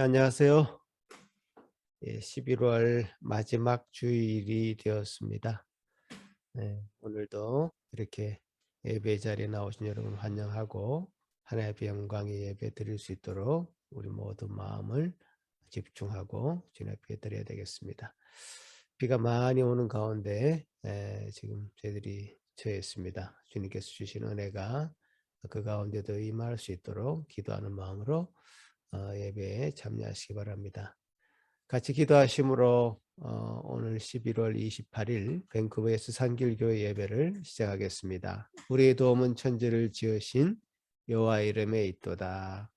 안녕하세요. 11월 마지막 주일이 되었습니다. 오늘도 이렇게 예배 자리에 나오신 여러분 환영하고 하나님의 영광의 예배 드릴 수 있도록 우리 모두 마음을 집중하고 주님 앞에 드려야 되겠습니다. 비가 많이 오는 가운데 지금 저희들이 처해 있습니다. 주님께서 주신 은혜가 그 가운데도 임할 수 있도록 기도하는 마음으로 예배에 참여하시기 바랍니다. 같이 기도하심으로 오늘 11월 28일 밴쿠버에서 산길교회 예배를 시작하겠습니다. 우리의 도움은 천지를 지으신 여호와 이름에 있도다.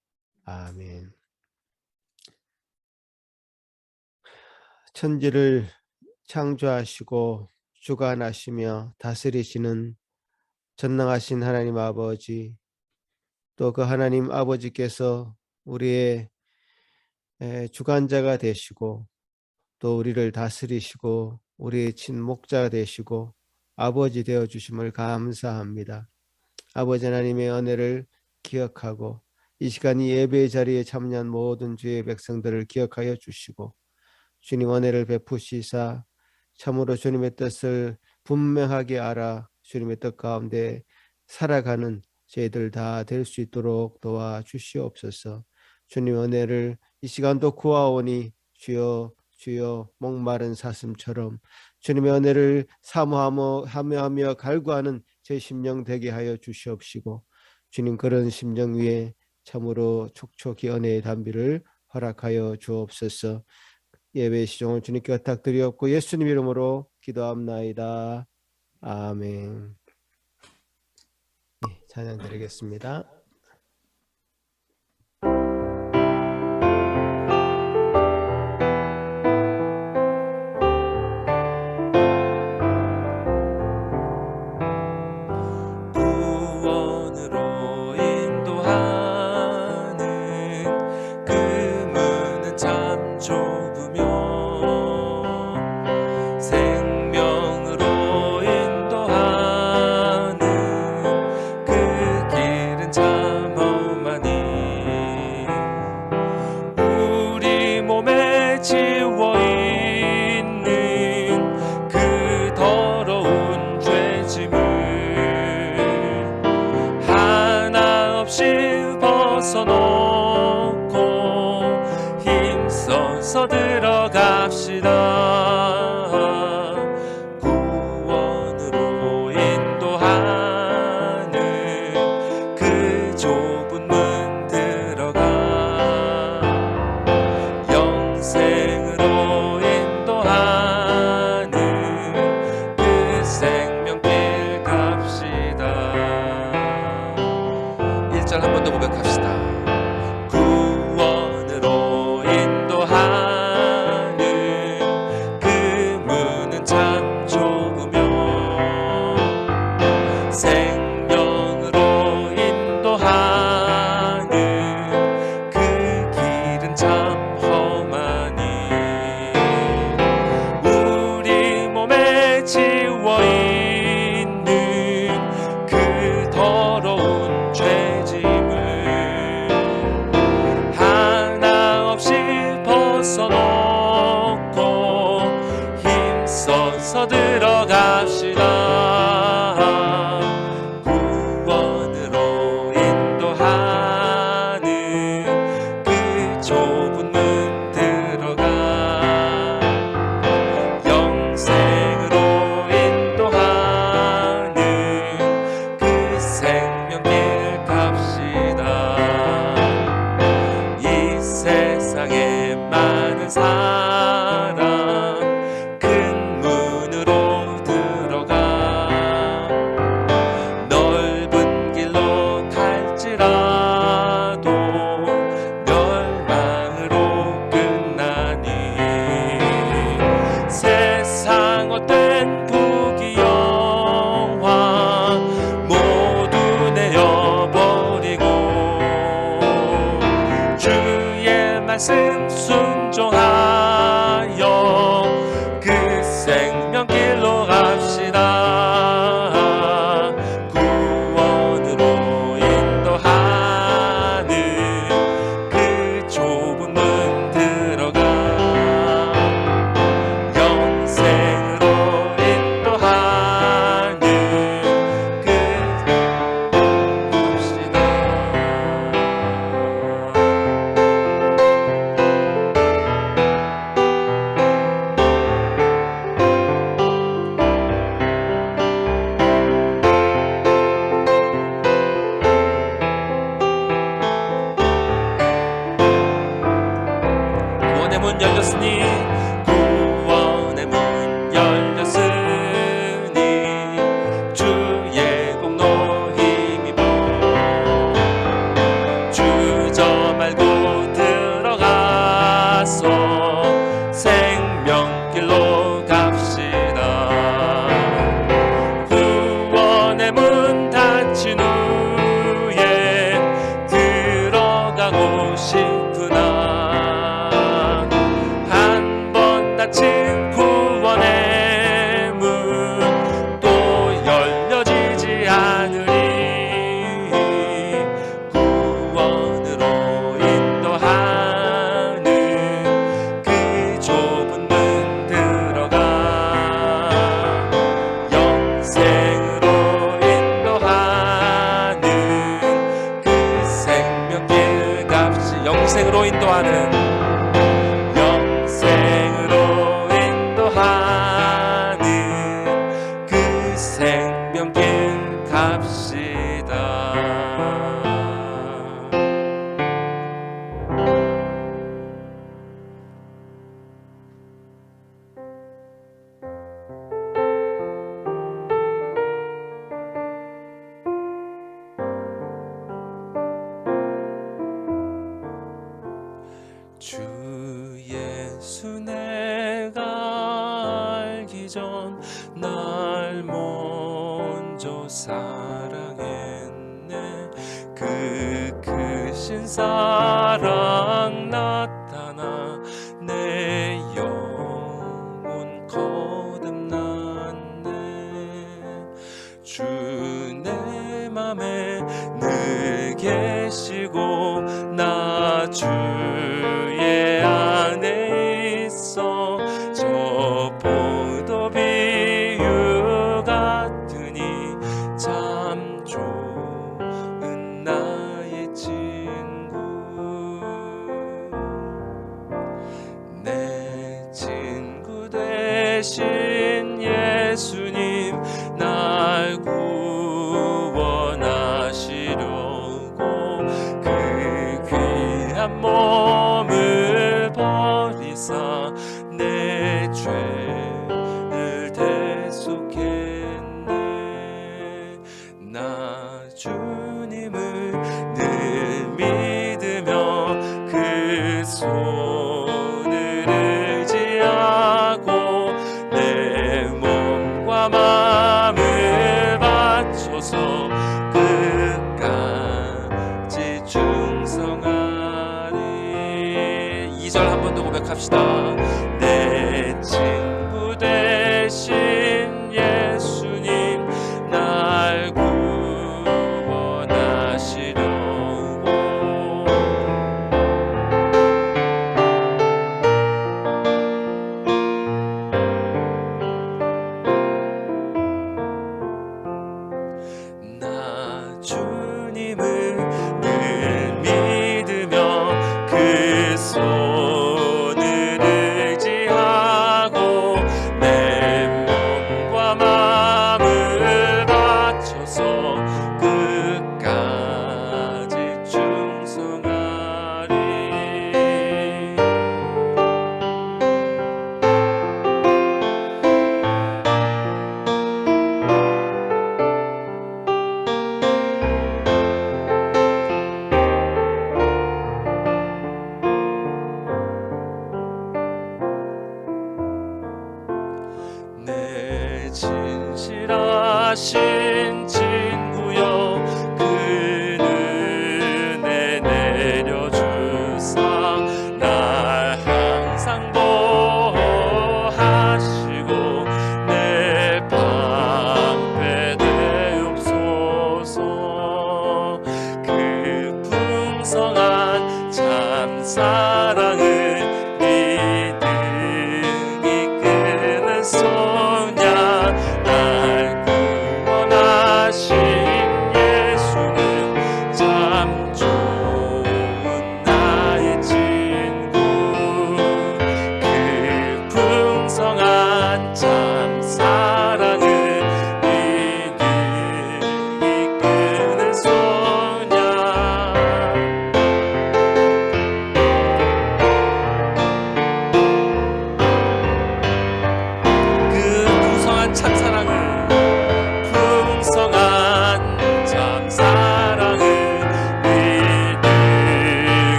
아멘. 천지를 창조하시고 주관하시며 다스리시는 전능하신 하나님 아버지, 또 그 하나님 아버지께서 우리의 주관자가 되시고 또 우리를 다스리시고 우리의 친목자가 되시고 아버지 되어 주심을 감사합니다. 아버지 하나님의 은혜를 기억하고 이 시간 이 예배의 자리에 참여한 모든 주의 백성들을 기억하여 주시고 주님 은혜를 베푸시사 참으로 주님의 뜻을 분명하게 알아 주님의 뜻 가운데 살아가는 저희들 다 될 수 있도록 도와주시옵소서. 주님 은혜를 이 시간도 구하오니 주여 주여 목마른 사슴처럼 주님의 은혜를 사모하며 갈구하는 제 심령 되게 하여 주시옵시고 주님 그런 심령 위에 참으로 촉촉히 은혜의 담비를 허락하여 주옵소서. 예배 시종을 주님께 부탁드리옵고 예수님 이름으로 기도합나이다. 아멘. 찬양 드리겠습니다. 구원으로 인도하는 그 좁은 문 들어가 영생으로 인도하는 그 생명길 갑시다. 1절 한 번 더 고백합시다. 구원으로 인도하는 그 문은 참 좁으며 생명으로 인도하는 그 길은 참 험하니 우리 몸에 지워있는 그 더러운 죄짐을 하나 없이 벗어놓고 힘써서 들어갑시다. 구원으로 인도하는 그 좁은 문 들어가 영생으로 인도하는 그 생명길 갑시다. 이 세상에 많은 사람 큰 문으로 들어가 넓은 길로 갈지라도 멸망으로 끝나니 세상 헛된 부귀영화 모두 내어버리고 주의 말씀 순종하여 그 생명길로 갑시다. 구원으로 인도하는 그 좁은 문 열렸으니 구원의 문 열렸으니 주의 공로 힘입어 주저 말고 들어가서 생명길로 갑시다. 구원의 문 닫힌 후에 들어가고 싶으나 한 번 닫힌 구원의 문 또 열려지지 않으리. 구원으로 인도하는 그 좁은 문 들어가 영생으로 인도하는 그 생명길 값이 영생으로 인도하는 그 생명길 갑시다. 주 예수 내가 알기 전 날 먼저 사랑했네. 그 크신 사랑 나타나 내 영혼 거듭났네. 주 내 맘에 늘 계시고 나 주의 안에 있어. 저 포도 비유 같으니 참 좋은 나의 친구. 내 친구 되신 예수님 날 구원하시려고 그 귀한 몸을 버리사 내 죄를 대속했네. 나 주님을 늘 믿으며 그 손을 의지하고 내 몸과 마음을 바쳐서 끝까지 충성하리. 2절 한 번 더 고백합시다. 내 친구 되신 예수님 날 구원하시려고 나 주님을 늘 믿으며 그 손을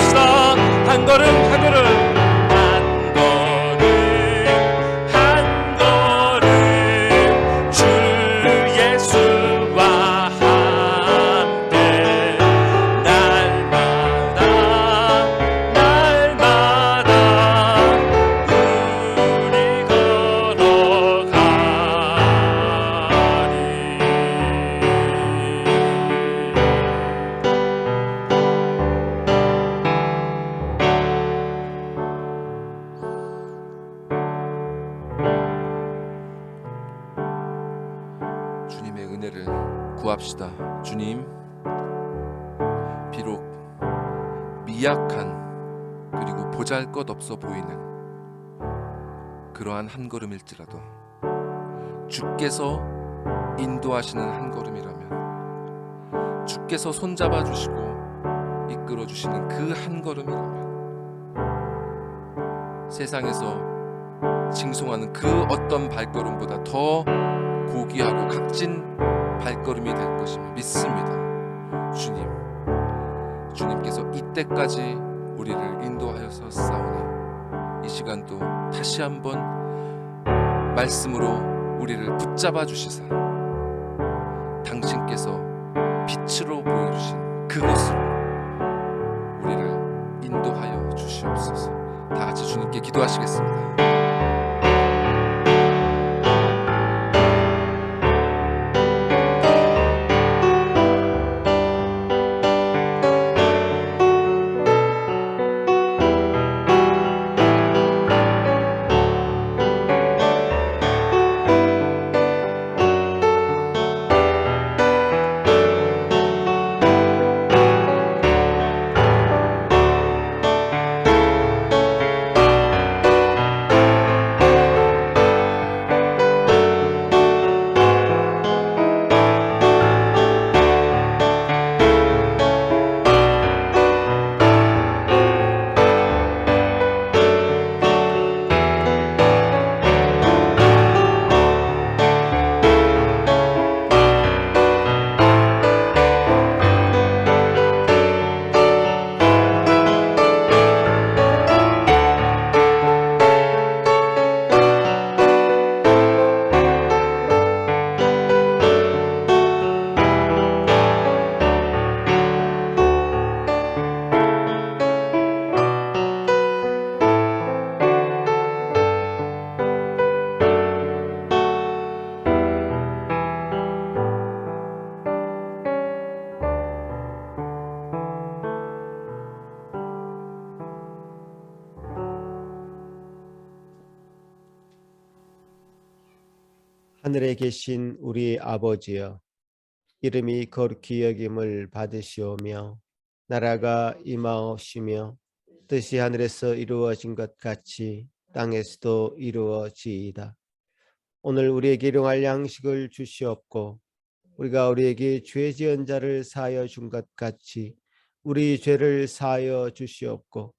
기도합시다. 한 걸음 한 걸음 한 걸음 주 예수와 함께 날마다 우리 주님의 은혜를 구합시다. 주님, 비록 미약한 그리고 보잘것없어 보이는 그러한 한 걸음일지라도 주께서 인도하시는 한 걸음이라면, 주께서 손잡아 주시고 이끌어 주시는 그 한 걸음이라면 세상에서 칭송하는 그 어떤 발걸음보다 더 고귀하고 값진 발걸음이 될 것임을 믿습니다. 주님께서 이때까지 우리를 인도하여서 싸우니 이 시간도 다시 한번 말씀으로 우리를 붙잡아 주시사 당신께서 빛으로 보여주신 그곳으로 우리를 인도하여 주시옵소서. 다 같이 주님께 기도하시겠습니다. 하늘에 계신 우리 아버지여, 이름이 거룩히 여김을 받으시오며 나라가 임하옵시며 뜻이 하늘에서 이루어진 것 같이 땅에서도 이루어지이다. 오늘 우리에게 일용할 양식을 주시옵고 우리가 우리에게 죄 지은 자를 사하여 준 것 같이 우리 죄를 사하여 주시옵고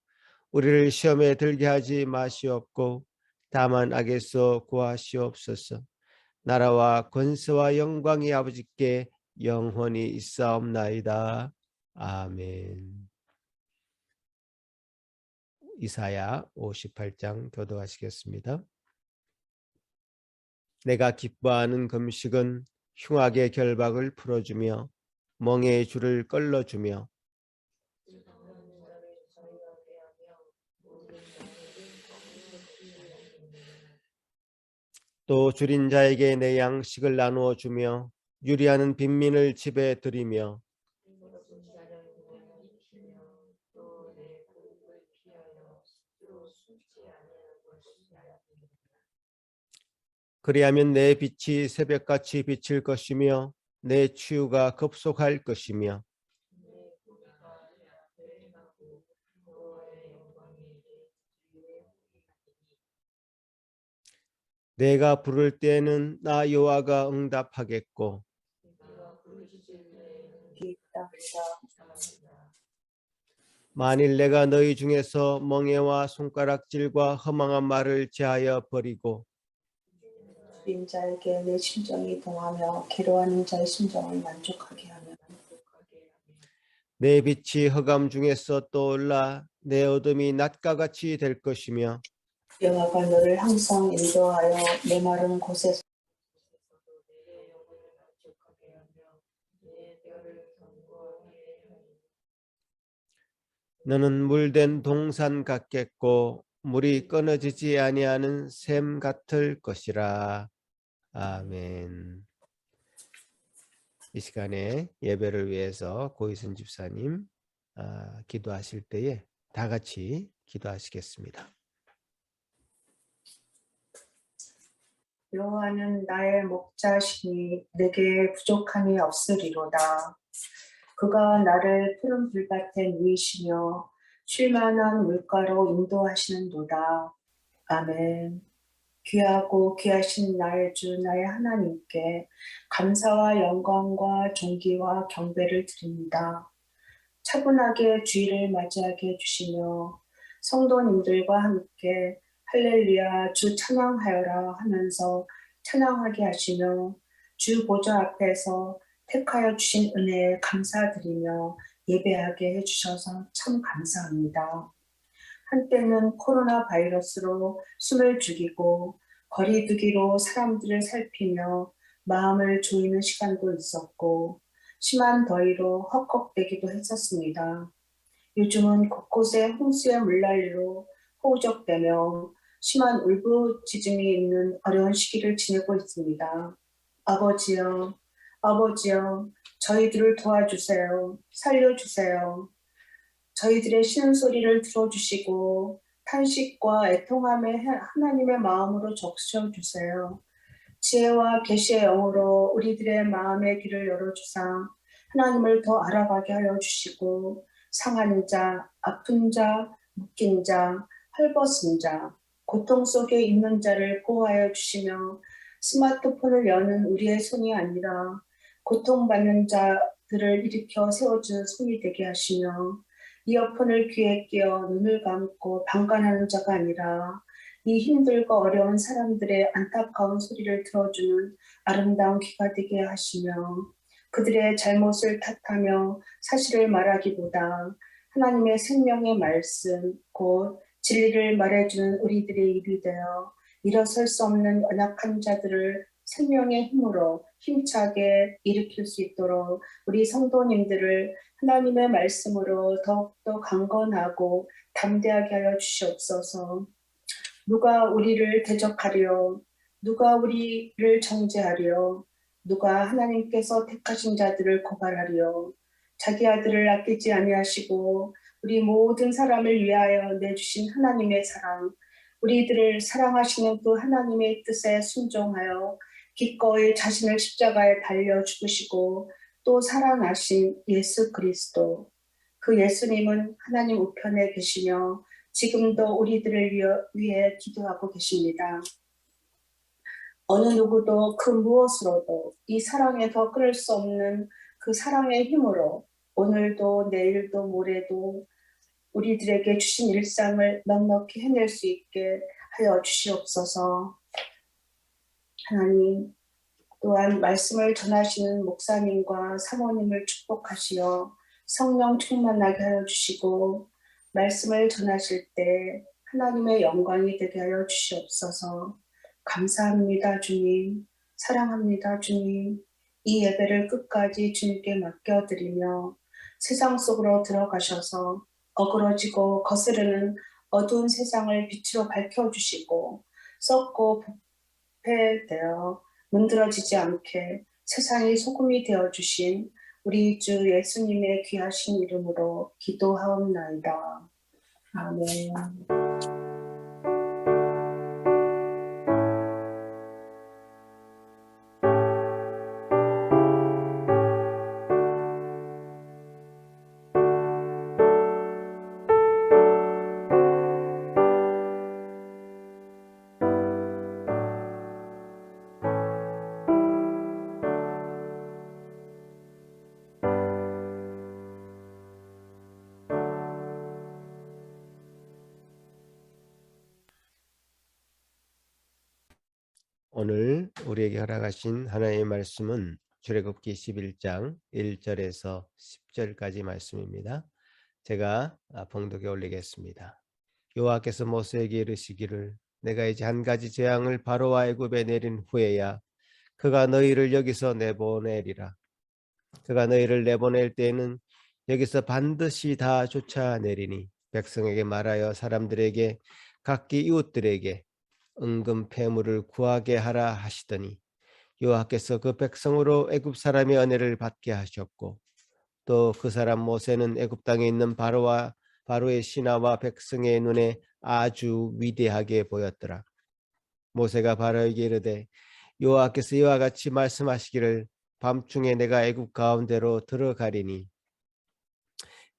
우리를 시험에 들게 하지 마시옵고 다만 악에서 구하시옵소서. 나라와 권세와 영광이 아버지께 영원히 있사옵나이다. 아멘. 이사야 58장 교도하시겠습니다. 내가 기뻐하는 금식은 흉악의 결박을 풀어주며 멍에의 줄을 끌어주며 또 줄인 자에게 내 양식을 나누어 주며 유리하는 빈민을 집에 들이며 그리하면 내 빛이 새벽같이 비칠 것이며 내 치유가 급속할 것이며 내가 부를 때에는 나 여호와가 응답하겠고 만일 내가 너희 중에서 멍에와 손가락질과 허망한 말을 제하여 버리고 줄인 자에게 내 심정이 동하며 괴로워하는 자의 심정을 만족하게 하며 내 빛이 흑암 중에서 떠올라 내 어둠이 낮과 같이 될 것이며 여호와가 너를 항상 인도하여 내 마른 곳에서 내 영혼을 만족하게 하며 내 뼈를 견고하게 하리니 너는 물된 동산 같겠고 물이 끊어지지 아니하는 샘 같을 것이라. 아멘. 이 시간에 예배를 위해서 고희순 집사님 기도하실 때에 다 같이 기도하시겠습니다. 여호와는 나의 목자시니 내게 부족함이 없으리로다. 그가 나를 푸른 불밭에 누이시며 쉴만한 물가로 인도하시는도다. 아멘. 귀하고 귀하신 나의 주 나의 하나님께 감사와 영광과 존귀와 경배를 드립니다. 차분하게 주일을 맞이하게 해주시며 성도님들과 함께 할렐루야 주 찬양하여라 하면서 찬양하게 하시며 주 보좌 앞에서 택하여 주신 은혜에 감사드리며 예배하게 해주셔서 참 감사합니다. 한때는 코로나 바이러스로 숨을 죽이고 거리두기로 사람들을 살피며 마음을 조이는 시간도 있었고 심한 더위로 헉헉대기도 했었습니다. 요즘은 곳곳에 홍수의 물난리로 호우적대며 심한 울부짖음이 있는 어려운 시기를 지내고 있습니다. 아버지여, 아버지여, 저희들을 도와주세요. 살려주세요. 저희들의 신음소리를 들어주시고 탄식과 애통함에 하나님의 마음으로 적셔주세요. 지혜와 계시의 영으로 우리들의 마음의 귀를 열어주사 하나님을 더 알아가게 하여 주시고 상한 자, 아픈 자, 묶인 자, 헐벗은 자, 고통 속에 있는 자를 보호하여 주시며 스마트폰을 여는 우리의 손이 아니라 고통받는 자들을 일으켜 세워주는 손이 되게 하시며 이어폰을 귀에 끼어 눈을 감고 방관하는 자가 아니라 이 힘들고 어려운 사람들의 안타까운 소리를 들어주는 아름다운 귀가 되게 하시며 그들의 잘못을 탓하며 사실을 말하기보다 하나님의 생명의 말씀 곧 진리를 말해주는 우리들의 입이 되어 일어설 수 없는 연약한 자들을 생명의 힘으로 힘차게 일으킬 수 있도록 우리 성도님들을 하나님의 말씀으로 더욱더 강건하고 담대하게 하여 주시옵소서. 누가 우리를 대적하려, 누가 우리를 정죄하려, 누가 하나님께서 택하신 자들을 고발하려, 자기 아들을 아끼지 아니하시고 우리 모든 사람을 위하여 내주신 하나님의 사랑, 우리들을 사랑하시는 그 하나님의 뜻에 순종하여 기꺼이 자신을 십자가에 달려 죽으시고 또 살아나신 예수 그리스도, 그 예수님은 하나님 우편에 계시며 지금도 우리들을 위해 기도하고 계십니다. 어느 누구도 그 무엇으로도 이 사랑에 더 끊을 수 없는 그 사랑의 힘으로 오늘도 내일도 모레도 우리들에게 주신 일상을 넉넉히 해낼 수 있게 하여 주시옵소서. 하나님, 또한 말씀을 전하시는 목사님과 사모님을 축복하시어 성령 충만하게 하여 주시고 말씀을 전하실 때 하나님의 영광이 되게 하여 주시옵소서. 감사합니다, 주님. 사랑합니다, 주님. 이 예배를 끝까지 주님께 맡겨드리며 세상 속으로 들어가셔서 어그러지고 거스르는 어두운 세상을 빛으로 밝혀주시고 썩고 부패되어 문드러지지 않게 세상의 소금이 되어주신 우리 주 예수님의 귀하신 이름으로 기도하옵나이다. 아멘. 오늘 우리에게 허락하신 하나님의 말씀은 출애굽기 11장 1절에서 10절까지 말씀입니다. 제가 봉독에 올리겠습니다. 여호와께서 모세에게 이르시기를 내가 이제 한 가지 재앙을 바로와 애굽에 내린 후에야 그가 너희를 여기서 내보내리라. 그가 너희를 내보낼 때에는 여기서 반드시 다 쫓아내리니 백성에게 말하여 사람들에게 각기 이웃들에게 은금 패물을 구하게 하라 하시더니 여호와께서 그 백성으로 애굽 사람의 은혜를 받게 하셨고 또 그 사람 모세는 애굽 땅에 있는 바로의 신하와 백성의 눈에 아주 위대하게 보였더라. 모세가 바로에게 이르되 여호와께서 이와 같이 말씀하시기를 밤중에 내가 애굽 가운데로 들어가리니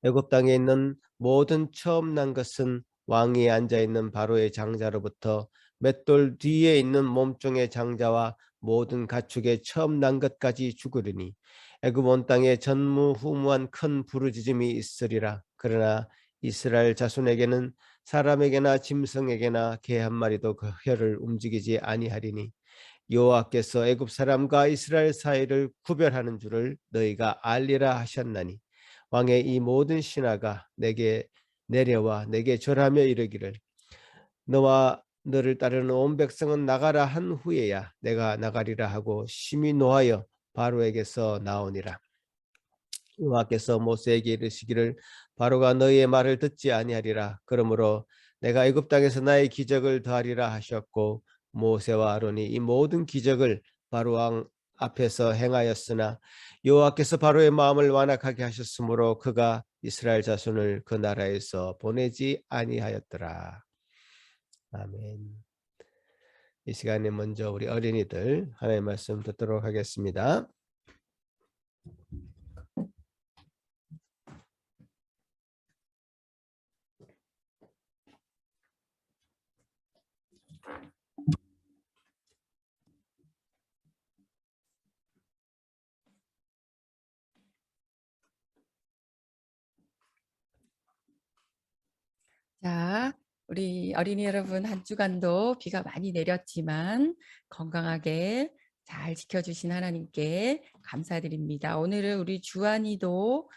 애굽 땅에 있는 모든 처음 난 것은 왕위에 앉아 있는 바로의 장자로부터 맷돌 뒤에 있는 몸종의 장자와 모든 가축의 처음 난 것까지 죽으리니 애굽 온 땅에 전무후무한 큰 부르짖음이 있으리라. 그러나 이스라엘 자손에게는 사람에게나 짐승에게나 개 한 마리도 그 혀를 움직이지 아니하리니 여호와께서 애굽 사람과 이스라엘 사이를 구별하는 줄을 너희가 알리라 하셨나니 왕의 이 모든 신하가 내게 내려와 내게 절하며 이르기를 너와 너를 따르는 온 백성은 나가라 한 후에야 내가 나가리라 하고 심히 노하여 바로에게서 나오니라. 여호와께서 모세에게 이르시기를 바로가 너희의 말을 듣지 아니하리라. 그러므로 내가 애굽 땅에서 나의 기적을 더하리라 하셨고 모세와 아론이 이 모든 기적을 바로 왕 앞에서 행하였으나 여호와께서 바로의 마음을 완악하게 하셨으므로 그가 이스라엘 자손을 그 나라에서 보내지 아니하였더라. 아멘. 이 시간에 먼저 우리 어린이들 하나님의 말씀 듣도록 하겠습니다. 자, 우리 어린이 여러분 한 주간도 비가 많이 내렸지만 건강하게 잘 지켜주신 하나님께 감사드립니다. 오늘은 우리 주한이도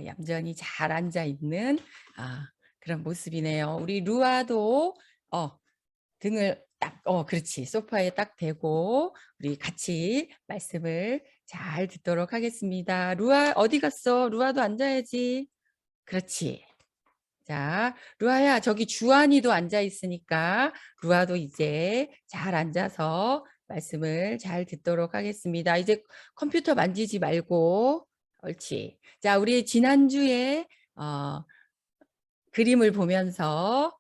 얌전히 잘 앉아 있는 그런 모습이네요. 우리 루아도 등을 딱 그렇지 소파에 딱 대고 우리 같이 말씀을 잘 듣도록 하겠습니다. 루아 어디 갔어? 루아도 앉아야지. 그렇지. 자, 루아야, 저기 주한이도 앉아 있으니까 루아도 이제 잘 앉아서 말씀을 잘 듣도록 하겠습니다. 이제 컴퓨터 만지지 말고, 옳지. 자, 우리 지난주에 그림을 보면서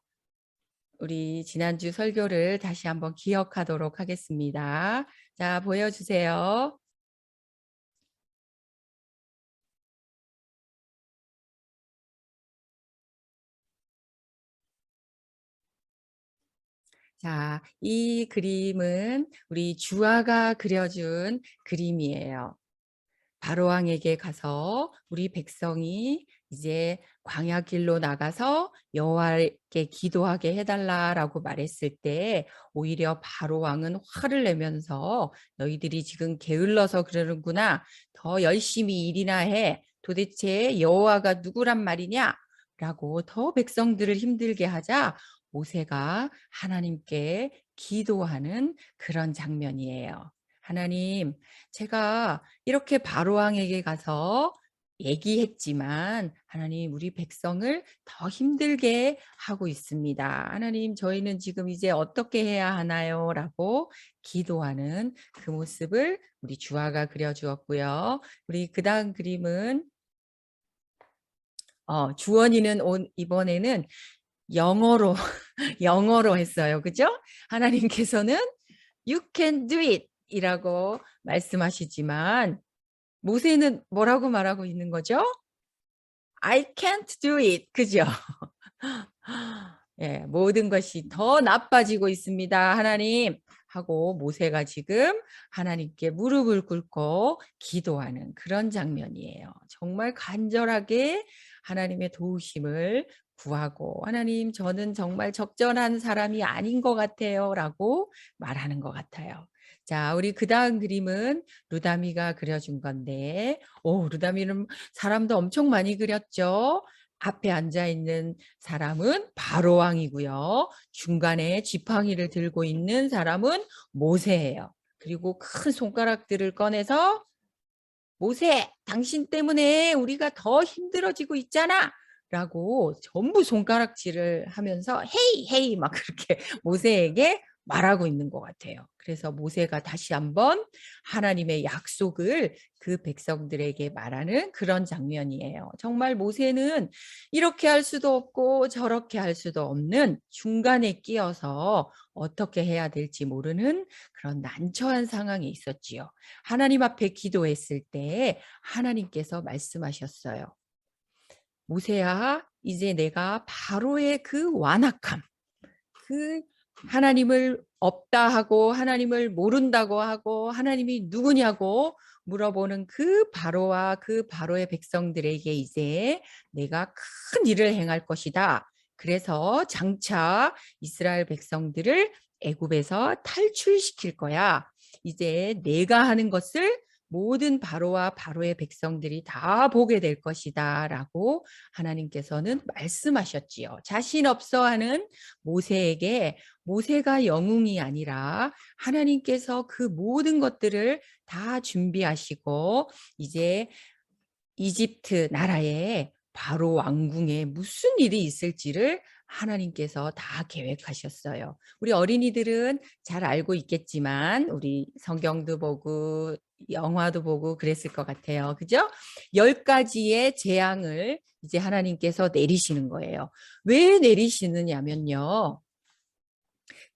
우리 지난주 설교를 다시 한번 기억하도록 하겠습니다. 자, 보여주세요. 자, 이 그림은 우리 주아가 그려준 그림이에요. 바로왕에게 가서 우리 백성이 이제 광야 길로 나가서 여호와께 기도하게 해달라라고 말했을 때 오히려 바로왕은 화를 내면서 너희들이 지금 게을러서 그러는구나. 더 열심히 일이나 해. 도대체 여호와가 누구란 말이냐? 라고 더 백성들을 힘들게 하자 모세가 하나님께 기도하는 그런 장면이에요. 하나님, 제가 이렇게 바로왕에게 가서 얘기했지만 하나님 우리 백성을 더 힘들게 하고 있습니다. 하나님 저희는 지금 이제 어떻게 해야 하나요? 라고 기도하는 그 모습을 우리 주아가 그려주었고요. 우리 그 다음 그림은 주원이는 이번에는 영어로 영어로 했어요. 그죠? 하나님께서는 You can do it 이라고 말씀하시지만 모세는 뭐라고 말하고 있는 거죠? I can't do it. 그죠? 예, 모든 것이 더 나빠지고 있습니다. 하나님 하고 모세가 지금 하나님께 무릎을 꿇고 기도하는 그런 장면이에요. 정말 간절하게 하나님의 도우심을 구하고 하나님 저는 정말 적절한 사람이 아닌 것 같아요 라고 말하는 것 같아요. 자, 우리 그 다음 그림은 루다미가 그려준 건데, 루다미는 사람도 엄청 많이 그렸죠. 앞에 앉아 있는 사람은 바로 왕이고요. 중간에 지팡이를 들고 있는 사람은 모세예요. 그리고 큰 손가락들을 꺼내서 모세, 당신 때문에 우리가 더 힘들어지고 있잖아. 라고 전부 손가락질을 하면서 헤이 헤이 막 그렇게 모세에게 말하고 있는 것 같아요. 그래서 모세가 다시 한번 하나님의 약속을 그 백성들에게 말하는 그런 장면이에요. 정말 모세는 이렇게 할 수도 없고 저렇게 할 수도 없는 중간에 끼어서 어떻게 해야 될지 모르는 그런 난처한 상황이 있었지요. 하나님 앞에 기도했을 때 하나님께서 말씀하셨어요. 모세야, 이제 내가 바로의 그 완악함, 그 하나님을 없다 하고 하나님을 모른다고 하고 하나님이 누구냐고 물어보는 그 바로와 그 바로의 백성들에게 이제 내가 큰 일을 행할 것이다. 그래서 장차 이스라엘 백성들을 애굽에서 탈출시킬 거야. 이제 내가 하는 것을 모든 바로와 바로의 백성들이 다 보게 될 것이다 라고 하나님께서는 말씀하셨지요. 자신 없어 하는 모세에게 모세가 영웅이 아니라 하나님께서 그 모든 것들을 다 준비하시고 이제 이집트 나라에 바로 왕궁에 무슨 일이 있을지를 하나님께서 다 계획하셨어요. 우리 어린이들은 잘 알고 있겠지만 우리 성경도 보고 영화도 보고 그랬을 것 같아요. 그죠? 10가지의 재앙을 이제 하나님께서 내리시는 거예요. 왜 내리시느냐면요.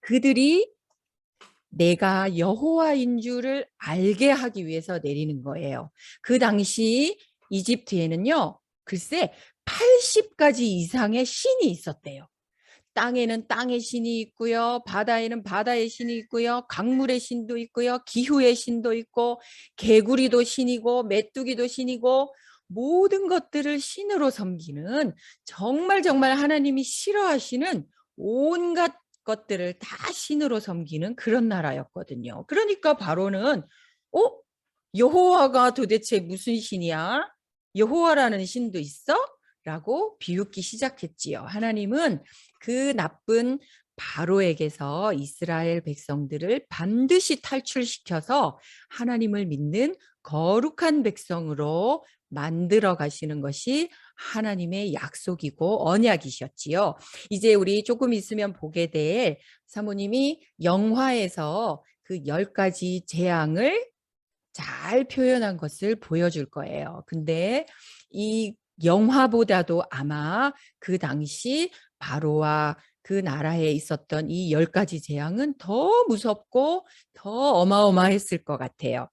그들이 내가 여호와인 줄을 알게 하기 위해서 내리는 거예요. 그 당시 이집트에는요, 글쎄 80가지 이상의 신이 있었대요. 땅에는 땅의 신이 있고요, 바다에는 바다의 신이 있고요, 강물의 신도 있고요, 기후의 신도 있고, 개구리도 신이고, 메뚜기도 신이고, 모든 것들을 신으로 섬기는 정말 정말 하나님이 싫어하시는 온갖 것들을 다 신으로 섬기는 그런 나라였거든요. 그러니까 바로는 여호와가 도대체 무슨 신이야? 여호와라는 신도 있어? 라고 비웃기 시작했지요. 하나님은 그 나쁜 바로에게서 이스라엘 백성들을 반드시 탈출시켜서 하나님을 믿는 거룩한 백성으로 만들어 가시는 것이 하나님의 약속이고 언약이셨지요. 이제 우리 조금 있으면 보게 될 사모님이 영화에서 그 10가지 재앙을 잘 표현한 것을 보여줄 거예요. 근데 이 영화보다도 아마 그 당시 바로와 그 나라에 있었던 이 10가지 재앙은 더 무섭고 더 어마어마했을 것 같아요.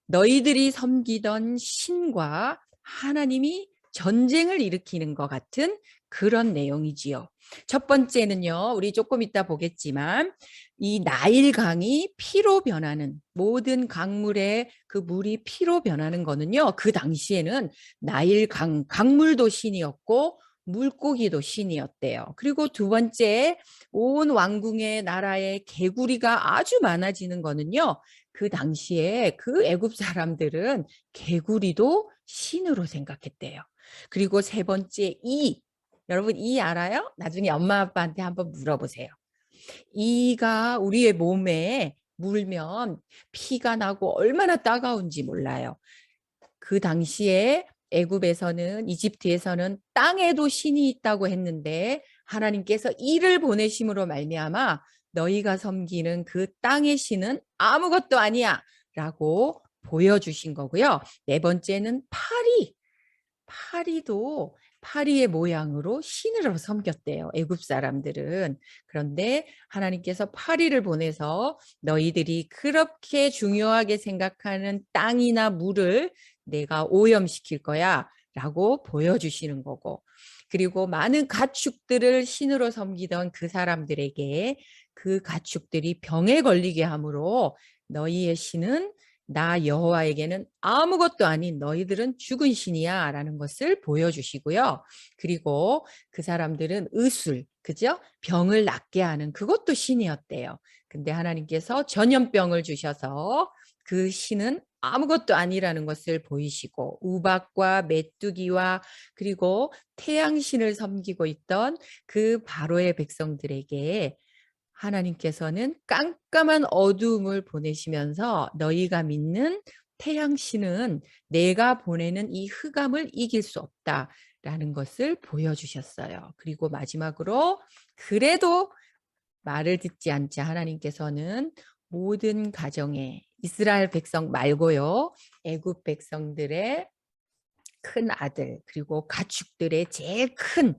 너희들이 섬기던 신과 하나님이 전쟁을 일으키는 것 같은 그런 내용이지요. 첫 번째는요, 우리 조금 이따 보겠지만 이 나일강이 피로 변하는 모든 강물의 그 물이 피로 변하는 거는요, 그 당시에는 나일강 강물도 신이었고 물고기도 신이었대요. 그리고 두 번째, 온 왕궁의 나라에 개구리가 아주 많아지는 거는요, 그 당시에 그 애굽 사람들은 개구리도 신으로 생각했대요. 그리고 세 번째, 여러분 이 알아요? 나중에 엄마 아빠한테 한번 물어보세요. 이가 우리의 몸에 물면 피가 나고 얼마나 따가운지 몰라요. 그 당시에 애굽에서는 이집트에서는 땅에도 신이 있다고 했는데 하나님께서 이를 보내심으로 말미암아 너희가 섬기는 그 땅의 신은 아무것도 아니야 라고 보여주신 거고요. 네 번째는 파리도 파리의 모양으로 신으로 섬겼대요. 애굽 사람들은. 그런데 하나님께서 파리를 보내서 너희들이 그렇게 중요하게 생각하는 땅이나 물을 내가 오염시킬 거야 라고 보여주시는 거고, 그리고 많은 가축들을 신으로 섬기던 그 사람들에게 그 가축들이 병에 걸리게 함으로 너희의 신은 나 여호와에게는 아무것도 아닌 너희들은 죽은 신이야 라는 것을 보여주시고요. 그리고 그 사람들은 의술, 그죠? 병을 낫게 하는 그것도 신이었대요. 근데 하나님께서 전염병을 주셔서 그 신은 아무것도 아니라는 것을 보이시고 우박과 메뚜기와 그리고 태양신을 섬기고 있던 그 바로의 백성들에게 하나님께서는 깜깜한 어두움을 보내시면서 너희가 믿는 태양신은 내가 보내는 이 흑암을 이길 수 없다라는 것을 보여주셨어요. 그리고 마지막으로 그래도 말을 듣지 않자 하나님께서는 모든 가정에 이스라엘 백성 말고요. 애굽 백성들의 큰 아들 그리고 가축들의 제일 큰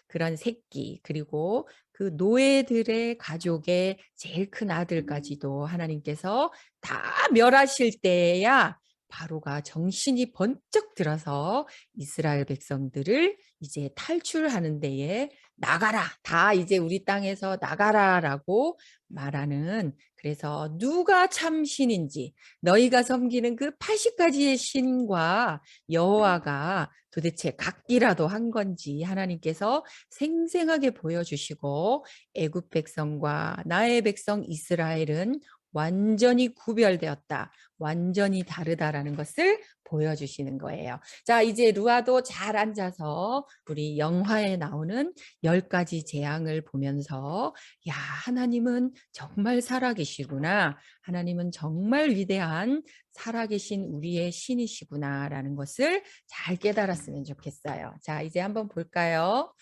그런 새끼 그리고 그 노예들의 가족의 제일 큰 아들까지도 하나님께서 다 멸하실 때야 바로가 정신이 번쩍 들어서 이스라엘 백성들을 이제 탈출하는 데에 나가라 다 이제 우리 땅에서 나가라라고 말하는 그래서 누가 참 신인지 너희가 섬기는 그 80가지의 신과 여호와가 도대체 같기라도 한 건지 하나님께서 생생하게 보여주시고 애굽 백성과 나의 백성 이스라엘은 완전히 구별되었다. 완전히 다르다라는 것을 보여주시는 거예요. 자, 이제 루아도 잘 앉아서 우리 영화에 나오는 10가지 재앙을 보면서 야, 하나님은 정말 살아계시구나. 하나님은 정말 위대한 살아계신 우리의 신이시구나라는 것을 잘 깨달았으면 좋겠어요. 자, 이제 한번 볼까요?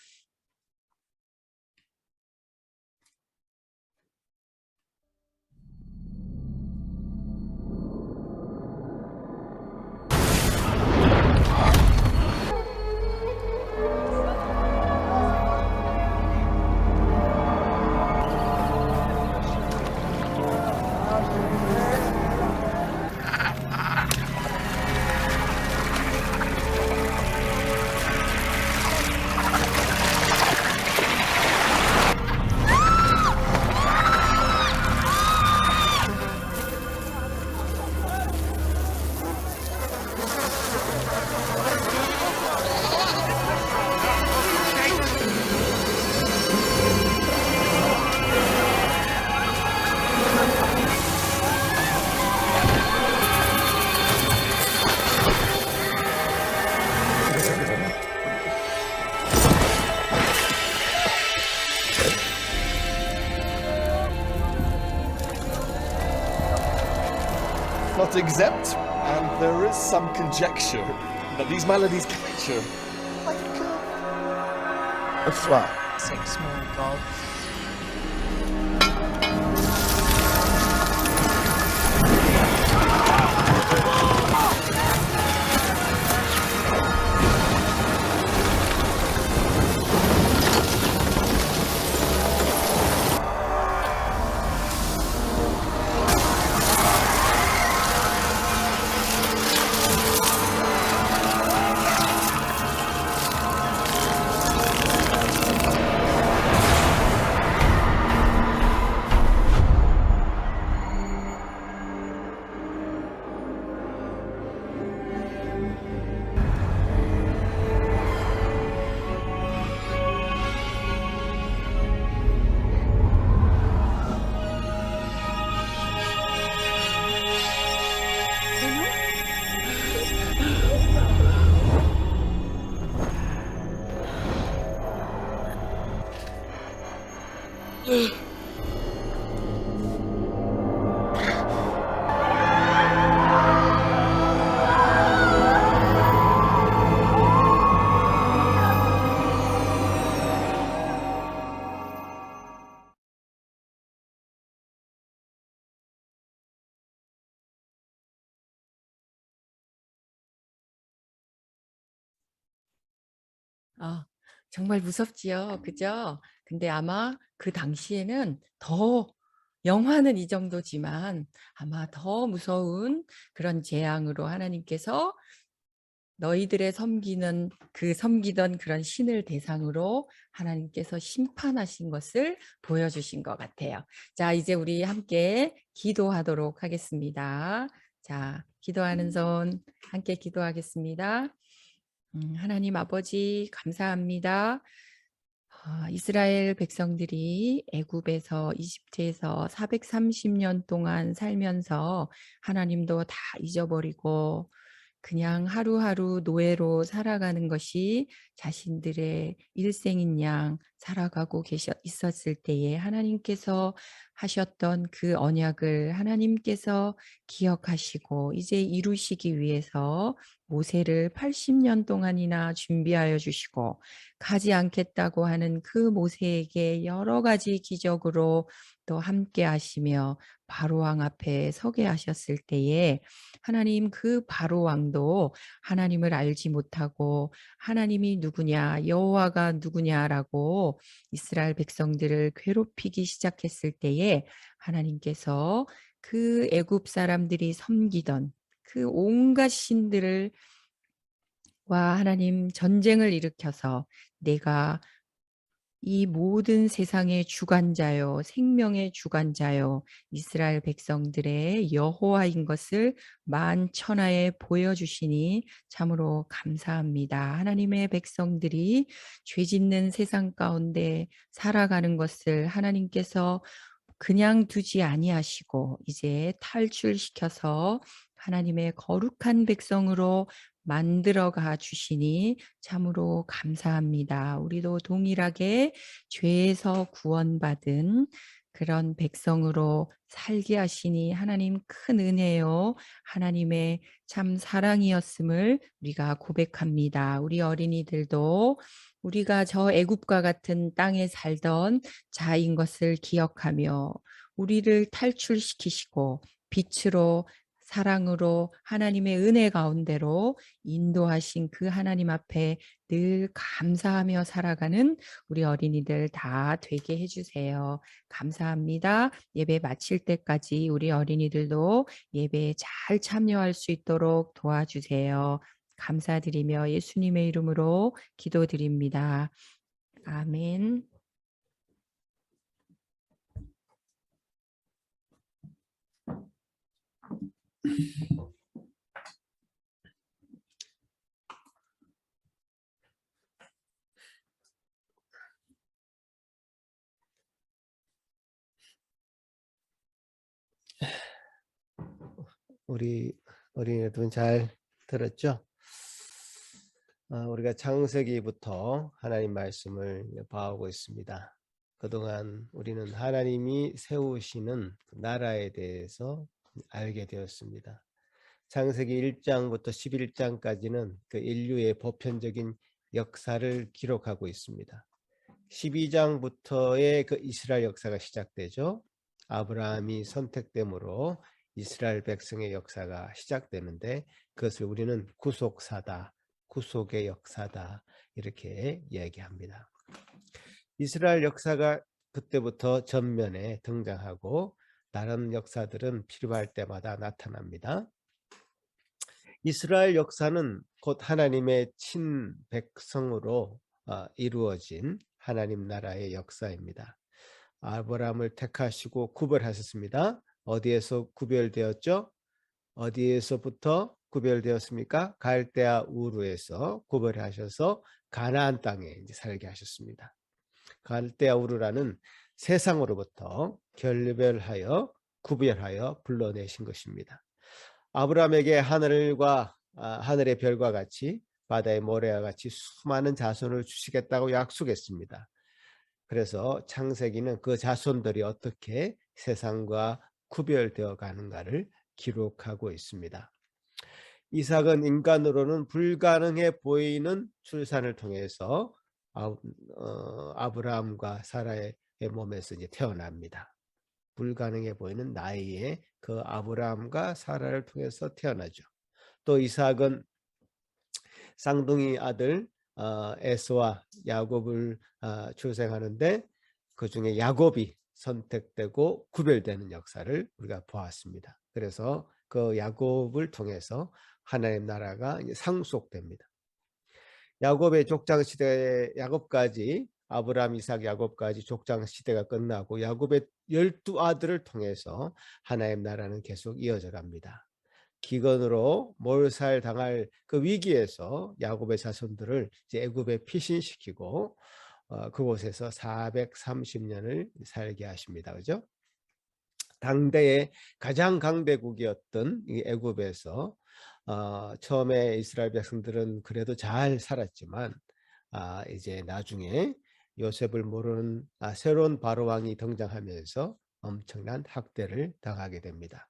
Not exempt, and there is some conjecture that these melodies capture like a flower. 6 small gods. 정말 무섭지요. 그죠? 근데 아마 그 당시에는 더 영화는 이 정도지만 아마 더 무서운 그런 재앙으로 하나님께서 너희들의 섬기던 그런 신을 대상으로 하나님께서 심판하신 것을 보여주신 것 같아요. 자, 이제 우리 함께 기도하도록 하겠습니다. 자, 기도하는 손 함께 기도하겠습니다. 하나님 아버지 감사합니다. 이스라엘 백성들이 애굽에서 이집트에서 430년 동안 살면서 하나님도 다 잊어버리고 그냥 하루하루 노예로 살아가는 것이 자신들의 일생인 양 살아가고 있었을 때에 하나님께서 하셨던 그 언약을 하나님께서 기억하시고 이제 이루시기 위해서 모세를 80년 동안이나 준비하여 주시고 가지 않겠다고 하는 그 모세에게 여러 가지 기적으로 또 함께 하시며 바로왕 앞에 서게 하셨을 때에 하나님 그 바로왕도 하나님을 알지 못하고 하나님이 누구냐 여호와가 누구냐라고 이스라엘 백성들을 괴롭히기 시작했을 때에 하나님께서 그 애굽 사람들이 섬기던 그 온갖 신들을 하나님 전쟁을 일으켜서 내가 이 모든 세상의 주관자요, 생명의 주관자요, 이스라엘 백성들의 여호와인 것을 만천하에 보여주시니 참으로 감사합니다. 하나님의 백성들이 죄 짓는 세상 가운데 살아가는 것을 하나님께서 그냥 두지 아니하시고 이제 탈출시켜서 하나님의 거룩한 백성으로 만들어가 주시니 참으로 감사합니다. 우리도 동일하게 죄에서 구원받은 그런 백성으로 살게 하시니 하나님 큰 은혜요. 하나님의 참 사랑이었음을 우리가 고백합니다. 우리 어린이들도 우리가 저 애굽과 같은 땅에 살던 자인 것을 기억하며 우리를 탈출시키시고 빛으로 사랑으로 하나님의 은혜 가운데로 인도하신 그 하나님 앞에 늘 감사하며 살아가는 우리 어린이들 다 되게 해주세요. 감사합니다. 예배 마칠 때까지 우리 어린이들도 예배에 잘 참여할 수 있도록 도와주세요. 감사드리며 예수님의 이름으로 기도드립니다. 아멘. 우리 어린이들은 잘 들었죠? 우리가 창세기부터 하나님 말씀을 봐오고 있습니다. 그동안 우리는 하나님이 세우시는 나라에 대해서 알게 되었습니다. 창세기 1장부터 11장까지는 그 인류의 보편적인 역사를 기록하고 있습니다. 12장부터의 그 이스라엘 역사가 시작되죠. 아브라함이 선택됨으로 이스라엘 백성의 역사가 시작되는데 그것을 우리는 구속사다, 구속의 역사다 이렇게 얘기합니다. 이스라엘 역사가 그때부터 전면에 등장하고 다른 역사들은 필요할 때마다 나타납니다. 이스라엘 역사는 곧 하나님의 친백성으로 이루어진 하나님 나라의 역사입니다. 아브라함을 택하시고 구별하셨습니다. 어디에서 구별되었죠? 어디에서부터 구별되었습니까? 갈대아 우르에서 구별하셔서 가나안 땅에 이제 살게 하셨습니다. 갈대아 우르라는 세상으로부터 결별하여 구별하여 불러내신 것입니다. 아브라함에게 하늘의 별과 같이 바다의 모래와 같이 수많은 자손을 주시겠다고 약속했습니다. 그래서 창세기는 그 자손들이 어떻게 세상과 구별되어 가는가를 기록하고 있습니다. 이삭은 인간으로는 불가능해 보이는 출산을 통해서 아브라함과 사라의 몸에서 이제 태어납니다. 불가능해 보이는 나이에 그 아브라함과 사라를 통해서 태어나죠. 또 이삭은 쌍둥이 아들 에서와 야곱을 출생하는데 그 중에 야곱이 선택되고 구별되는 역사를 우리가 보았습니다. 그래서 그 야곱을 통해서 하나님 나라가 이제 상속됩니다. 야곱의 족장 시대에 야곱까지 아브라함, 이삭, 야곱까지 족장 시대가 끝나고 야곱의 12아들을 통해서 하나님 나라는 계속 이어져 갑니다. 기근으로 몰살 당할 그 위기에서 야곱의 자손들을 이제 애굽에 피신시키고 그곳에서 430년을 살게 하십니다. 그죠? 당대의 가장 강대국이었던 이 애굽에서 처음에 이스라엘 백성들은 그래도 잘 살았지만 이제 나중에 요셉을 모르는 새로운 바로 왕이 등장하면서 엄청난 학대를 당하게 됩니다.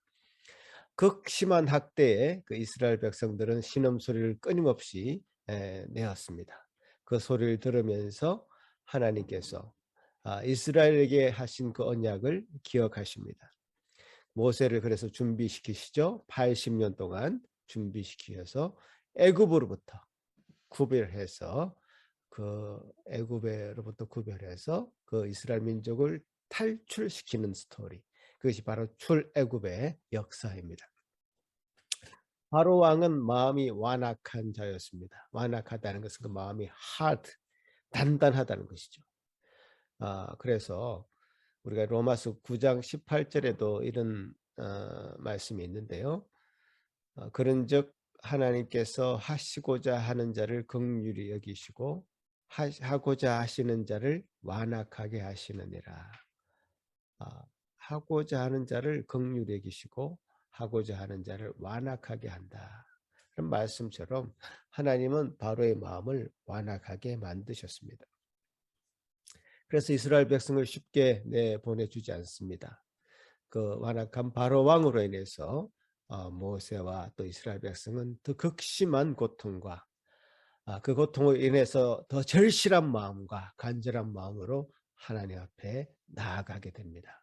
극심한 학대에 그 이스라엘 백성들은 신음소리를 끊임없이 내었습니다. 그 소리를 들으면서 하나님께서 이스라엘에게 하신 그 언약을 기억하십니다. 모세를 그래서 준비시키시죠. 80년 동안 준비시키셔서 애굽으로부터 구별해서 그 애굽으로부터 구별해서 그 이스라엘 민족을 탈출시키는 스토리. 그것이 바로 출애굽의 역사입니다. 바로 왕은 마음이 완악한 자였습니다. 완악하다는 것은 그 마음이 hard, 단단하다는 것이죠. 그래서 우리가 로마서 9장 18절에도 이런 말씀이 있는데요. 그런즉 하나님께서 하시고자 하는 자를 긍휼히 여기시고 하고자 하시는 자를 완악하게 하시느니라. 하고자 하는 자를 긍휼히 여기시고 하고자 하는 자를 완악하게 한다. 그런 말씀처럼 하나님은 바로의 마음을 완악하게 만드셨습니다. 그래서 이스라엘 백성을 쉽게 내보내주지 않습니다. 그 완악한 바로 왕으로 인해서 모세와 또 이스라엘 백성은 더 극심한 고통과 그 고통을 인해서 더 절실한 마음과 간절한 마음으로 하나님 앞에 나아가게 됩니다.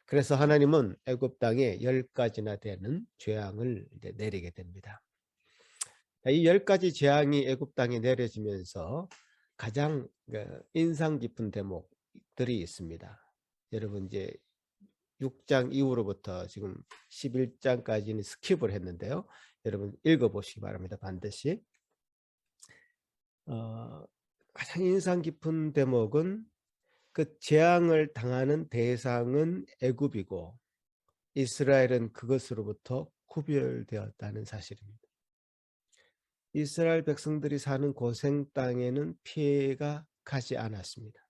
그래서 하나님은 애굽 땅에 10가지나 되는 재앙을 이제 내리게 됩니다. 이 10가지 재앙이 애굽 땅에 내려지면서 가장 인상 깊은 대목들이 있습니다. 여러분 이제 6장 이후로부터 지금 11장까지는 스킵을 했는데요. 여러분 읽어보시기 바랍니다. 반드시. 가장 인상 깊은 대목은 그 재앙을 당하는 대상은 애굽이고 이스라엘은 그것으로부터 구별되었다는 사실입니다. 이스라엘 백성들이 사는 고생 땅에는 피해가 가지 않았습니다.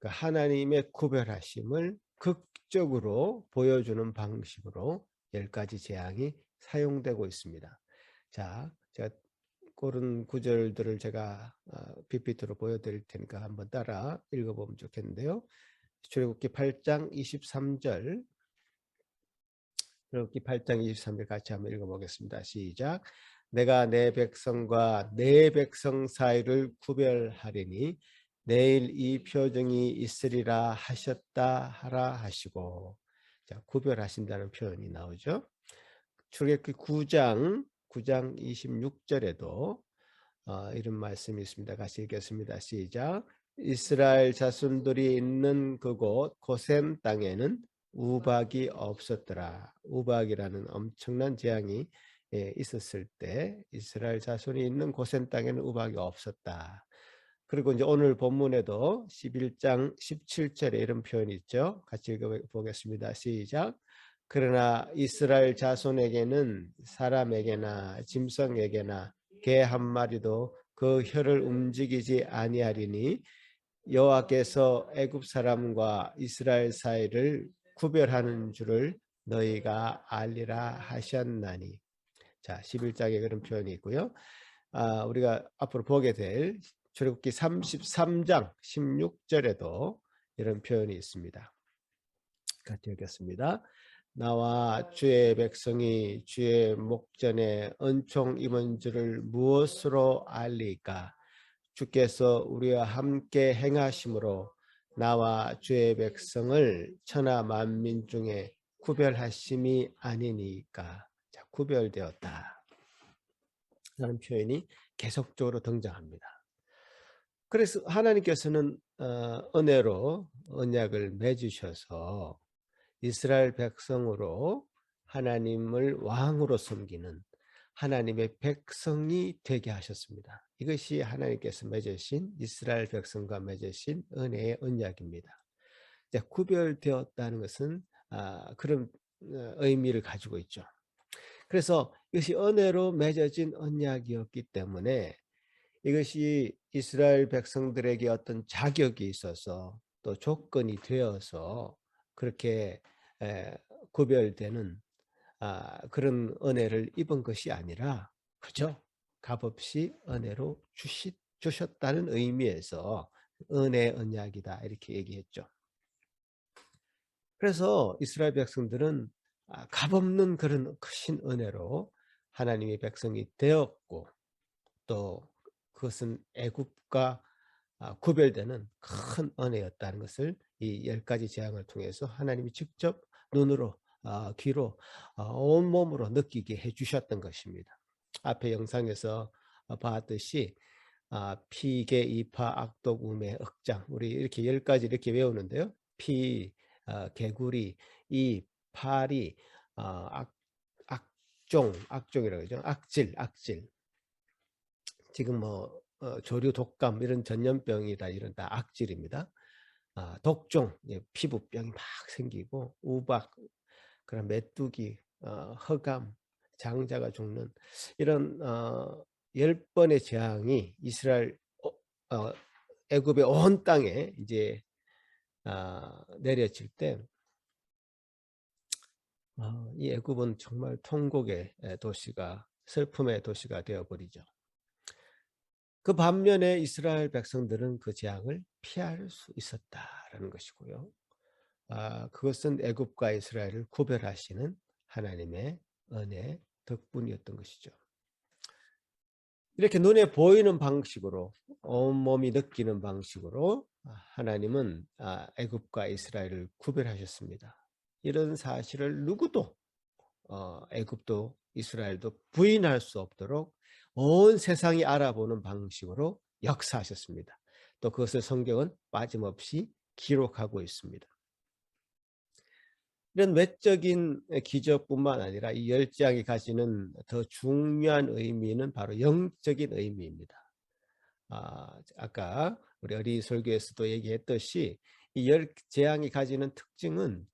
하나님의 구별하심을 극적으로 보여주는 방식으로 10가지 재앙이 사용되고 있습니다. 자, 제가 그런 구절들을 제가 PPT로 보여드릴 테니까 한번 따라 읽어보면 좋겠는데요. 출애굽기 8장 23절, 출애굽기 8장 23절 같이 한번 읽어보겠습니다. 시작. 내가 내 백성과 내 백성 사이를 구별하리니 내일 이 표정이 있으리라 하셨다 하라 하시고. 자, 구별하신다는 표현이 나오죠. 출애굽기 9장 26절에도 이런 말씀이 있습니다. 같이 읽겠습니다. 시작. 이스라엘 자손들이 있는 그곳 고센 땅에는 우박이 없었더라. 우박이라는 엄청난 재앙이 있었을 때 이스라엘 자손이 있는 고센 땅에는 우박이 없었다. 그리고 이제 오늘 본문에도 11장 17절에 이런 표현이 있죠. 같이 읽어보겠습니다. 시작. 그러나 이스라엘 자손에게는 사람에게나 짐승에게나 개 한 마리도 그 혀를 움직이지 아니하리니 여호와께서 애굽 사람과 이스라엘 사이를 구별하는 줄을 너희가 알리라 하셨나니. 자, 11장에 그런 표현이 있고요. 우리가 앞으로 보게 될 출애굽기 33장 16절에도 이런 표현이 있습니다. 같이 읽겠습니다. 나와 주의 백성이 주의 목전에 은총 입은 줄을 무엇으로 알리까? 주께서 우리와 함께 행하심으로 나와 주의 백성을 천하 만민 중에 구별하심이 아니니까. 자, 구별되었다. 라는 표현이 계속적으로 등장합니다. 그래서 하나님께서는 언약을 맺으셔서 이스라엘 백성으로 하나님을 왕으로 섬기는 하나님의 백성이 되게 하셨습니다. 이것이 하나님께서 맺으신 이스라엘 백성과 맺으신 은혜의 언약입니다. 구별되었다는 것은 그런 의미를 가지고 있죠. 그래서 이것이 은혜로 맺어진 언약이었기 때문에 이것이 이스라엘 백성들에게 어떤 자격이 있어서 또 조건이 되어서 그렇게 구별되는 그런 은혜를 입은 것이 아니라 그저 값없이 은혜로 주셨다는 의미에서 은혜 언약이다 이렇게 얘기했죠. 그래서 이스라엘 백성들은 값없는 그런 크신 은혜로 하나님의 백성이 되었고 또 그것은 애굽과 구별되는 큰 은혜였다는 것을 이 10가지 재앙을 통해서 하나님이 직접 눈으로 귀로 온몸으로 느끼게 해주셨던 것입니다. 앞에 영상에서 봤듯이 피계, 이파, 악독, 우매, 억장 우리 이렇게 10가지 이렇게 외우는데요. 피, 개구리, 이, 파리, 악종이라고 하죠. 악질. 지금 뭐 조류, 독감 이런 전염병이다 이런 다 악질입니다. 독종, 피부병이 막 생기고 우박, 그런 메뚜기, 흑암, 장자가 죽는 이런 10번의 재앙이 이스라엘 애굽의 온 땅에 이제 내려질 때 이 애굽은 정말 통곡의 도시가 슬픔의 도시가 되어버리죠. 그 반면에 이스라엘 백성들은 그 재앙을 피할 수 있었다라는 것이고요. 그것은 애굽과 이스라엘을 구별하시는 하나님의 은혜 덕분이었던 것이죠. 이렇게 눈에 보이는 방식으로 온몸이 느끼는 방식으로 하나님은 애굽과 이스라엘을 구별하셨습니다. 이런 사실을 누구도 애굽도 이스라엘도 부인할 수 없도록 온 세상이 알아보는 방식으로 역사하셨습니다. 또 그것을 성경은 빠짐없이 기록하고 있습니다. 이런 외적인 기적뿐만 아니라 이 10재앙이 가지는 더 중요한 의미는 바로 영적인 의미입니다. 아까 우리 어린이 설교에서도 얘기했듯이 이 10재앙이 가지는 특징은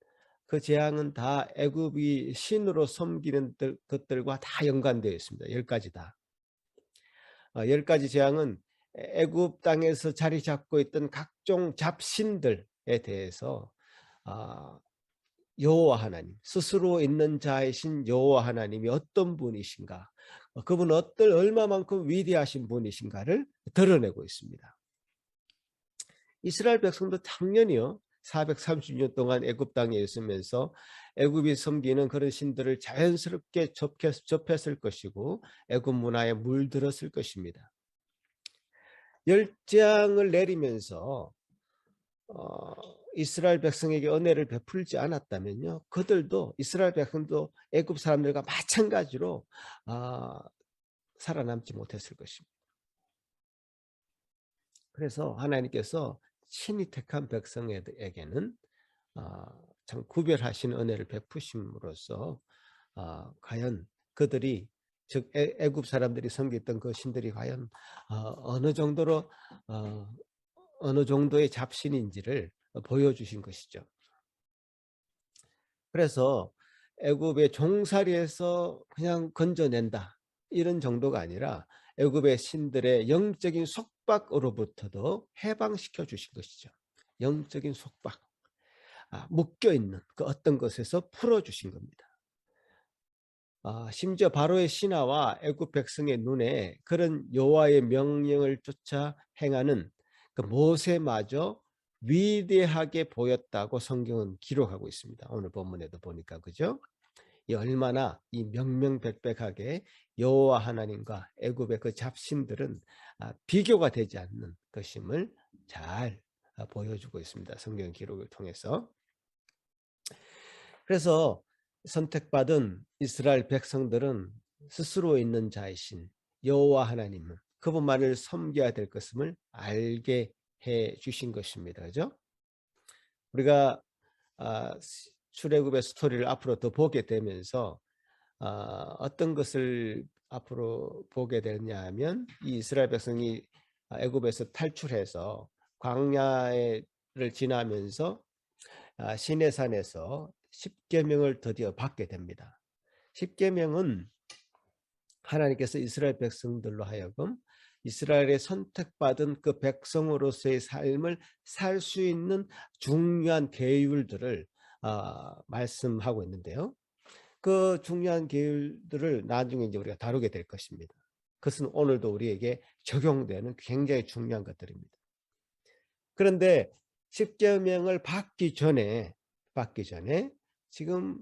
그 재앙은 다 애굽이 신으로 섬기는 것들과 다 연관되어 있습니다. 10가지 다. 10가지 재앙은 애굽 땅에서 자리 잡고 있던 각종 잡신들에 대해서 여호와 하나님, 스스로 있는 자이신 여호와 하나님이 어떤 분이신가, 그분은 얼마만큼 위대하신 분이신가를 드러내고 있습니다. 이스라엘 백성도 당연히요 430년 동안 애굽 땅에 있으면서 애굽이 섬기는 그런 신들을 자연스럽게 접했을 것이고 애굽 문화에 물들었을 것입니다. 10재앙을 내리면서 이스라엘 백성에게 은혜를 베풀지 않았다면요 그들도 이스라엘 백성도 애굽 사람들과 마찬가지로 살아남지 못했을 것입니다. 그래서 하나님께서 친히 택한 백성에게는 참 구별하신 은혜를 베푸심으로써 과연 그들이 즉 애굽 사람들이 섬겼던 그 신들이 과연 어느 정도의 잡신인지를 보여주신 것이죠. 그래서 애굽의 종살이에서 그냥 건져낸다 이런 정도가 아니라 애굽의 신들의 영적인 속박으로부터도 해방시켜 주신 것이죠. 영적인 속박, 묶여있는 그 어떤 것에서 풀어주신 겁니다. 심지어 바로의 신하와 애굽 백성의 눈에 그런 여호와의 명령을 쫓아 행하는 그 모세마저 위대하게 보였다고 성경은 기록하고 있습니다. 오늘 본문에도 보니까 그죠? 이 얼마나 이 명명백백하게 여호와 하나님과 애굽의 그 잡신들은 비교가 되지 않는 것임을 잘 보여주고 있습니다. 성경 기록을 통해서. 그래서 선택받은 이스라엘 백성들은 스스로 있는 자이신 여호와 하나님은 그분만을 섬겨야 될 것임을 알게 해 주신 것입니다. 그죠? 우리가 출애굽의 스토리를 앞으로 더 보게 되면서 어떤 것을 앞으로 보게 되냐 하면 이 이스라엘 백성이 애굽에서 탈출해서 광야를 지나면서 시내산에서 십계명을 드디어 받게 됩니다. 십계명은 하나님께서 이스라엘 백성들로 하여금 이스라엘의 선택받은 그 백성으로서의 삶을 살 수 있는 중요한 계율들을 말씀하고 있는데요. 그 중요한 계율들을 나중에 이제 우리가 다루게 될 것입니다. 그것은 오늘도 우리에게 적용되는 굉장히 중요한 것들입니다. 그런데 십계명을 받기 전에 지금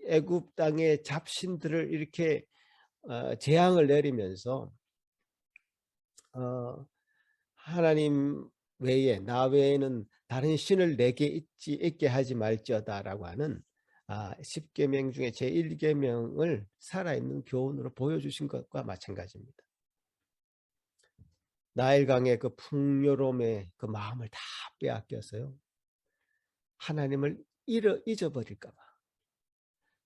애굽 땅의 잡신들을 이렇게 재앙을 내리면서 하나님 외에 나 외에는 다른 신을 내게 있게 하지 말지어다라고 하는 십계명 중에 제1계명을 살아있는 교훈으로 보여주신 것과 마찬가지입니다. 나일강의 그 풍요로움에 그 마음을 다 빼앗겨서요. 하나님을 잊어버릴까 봐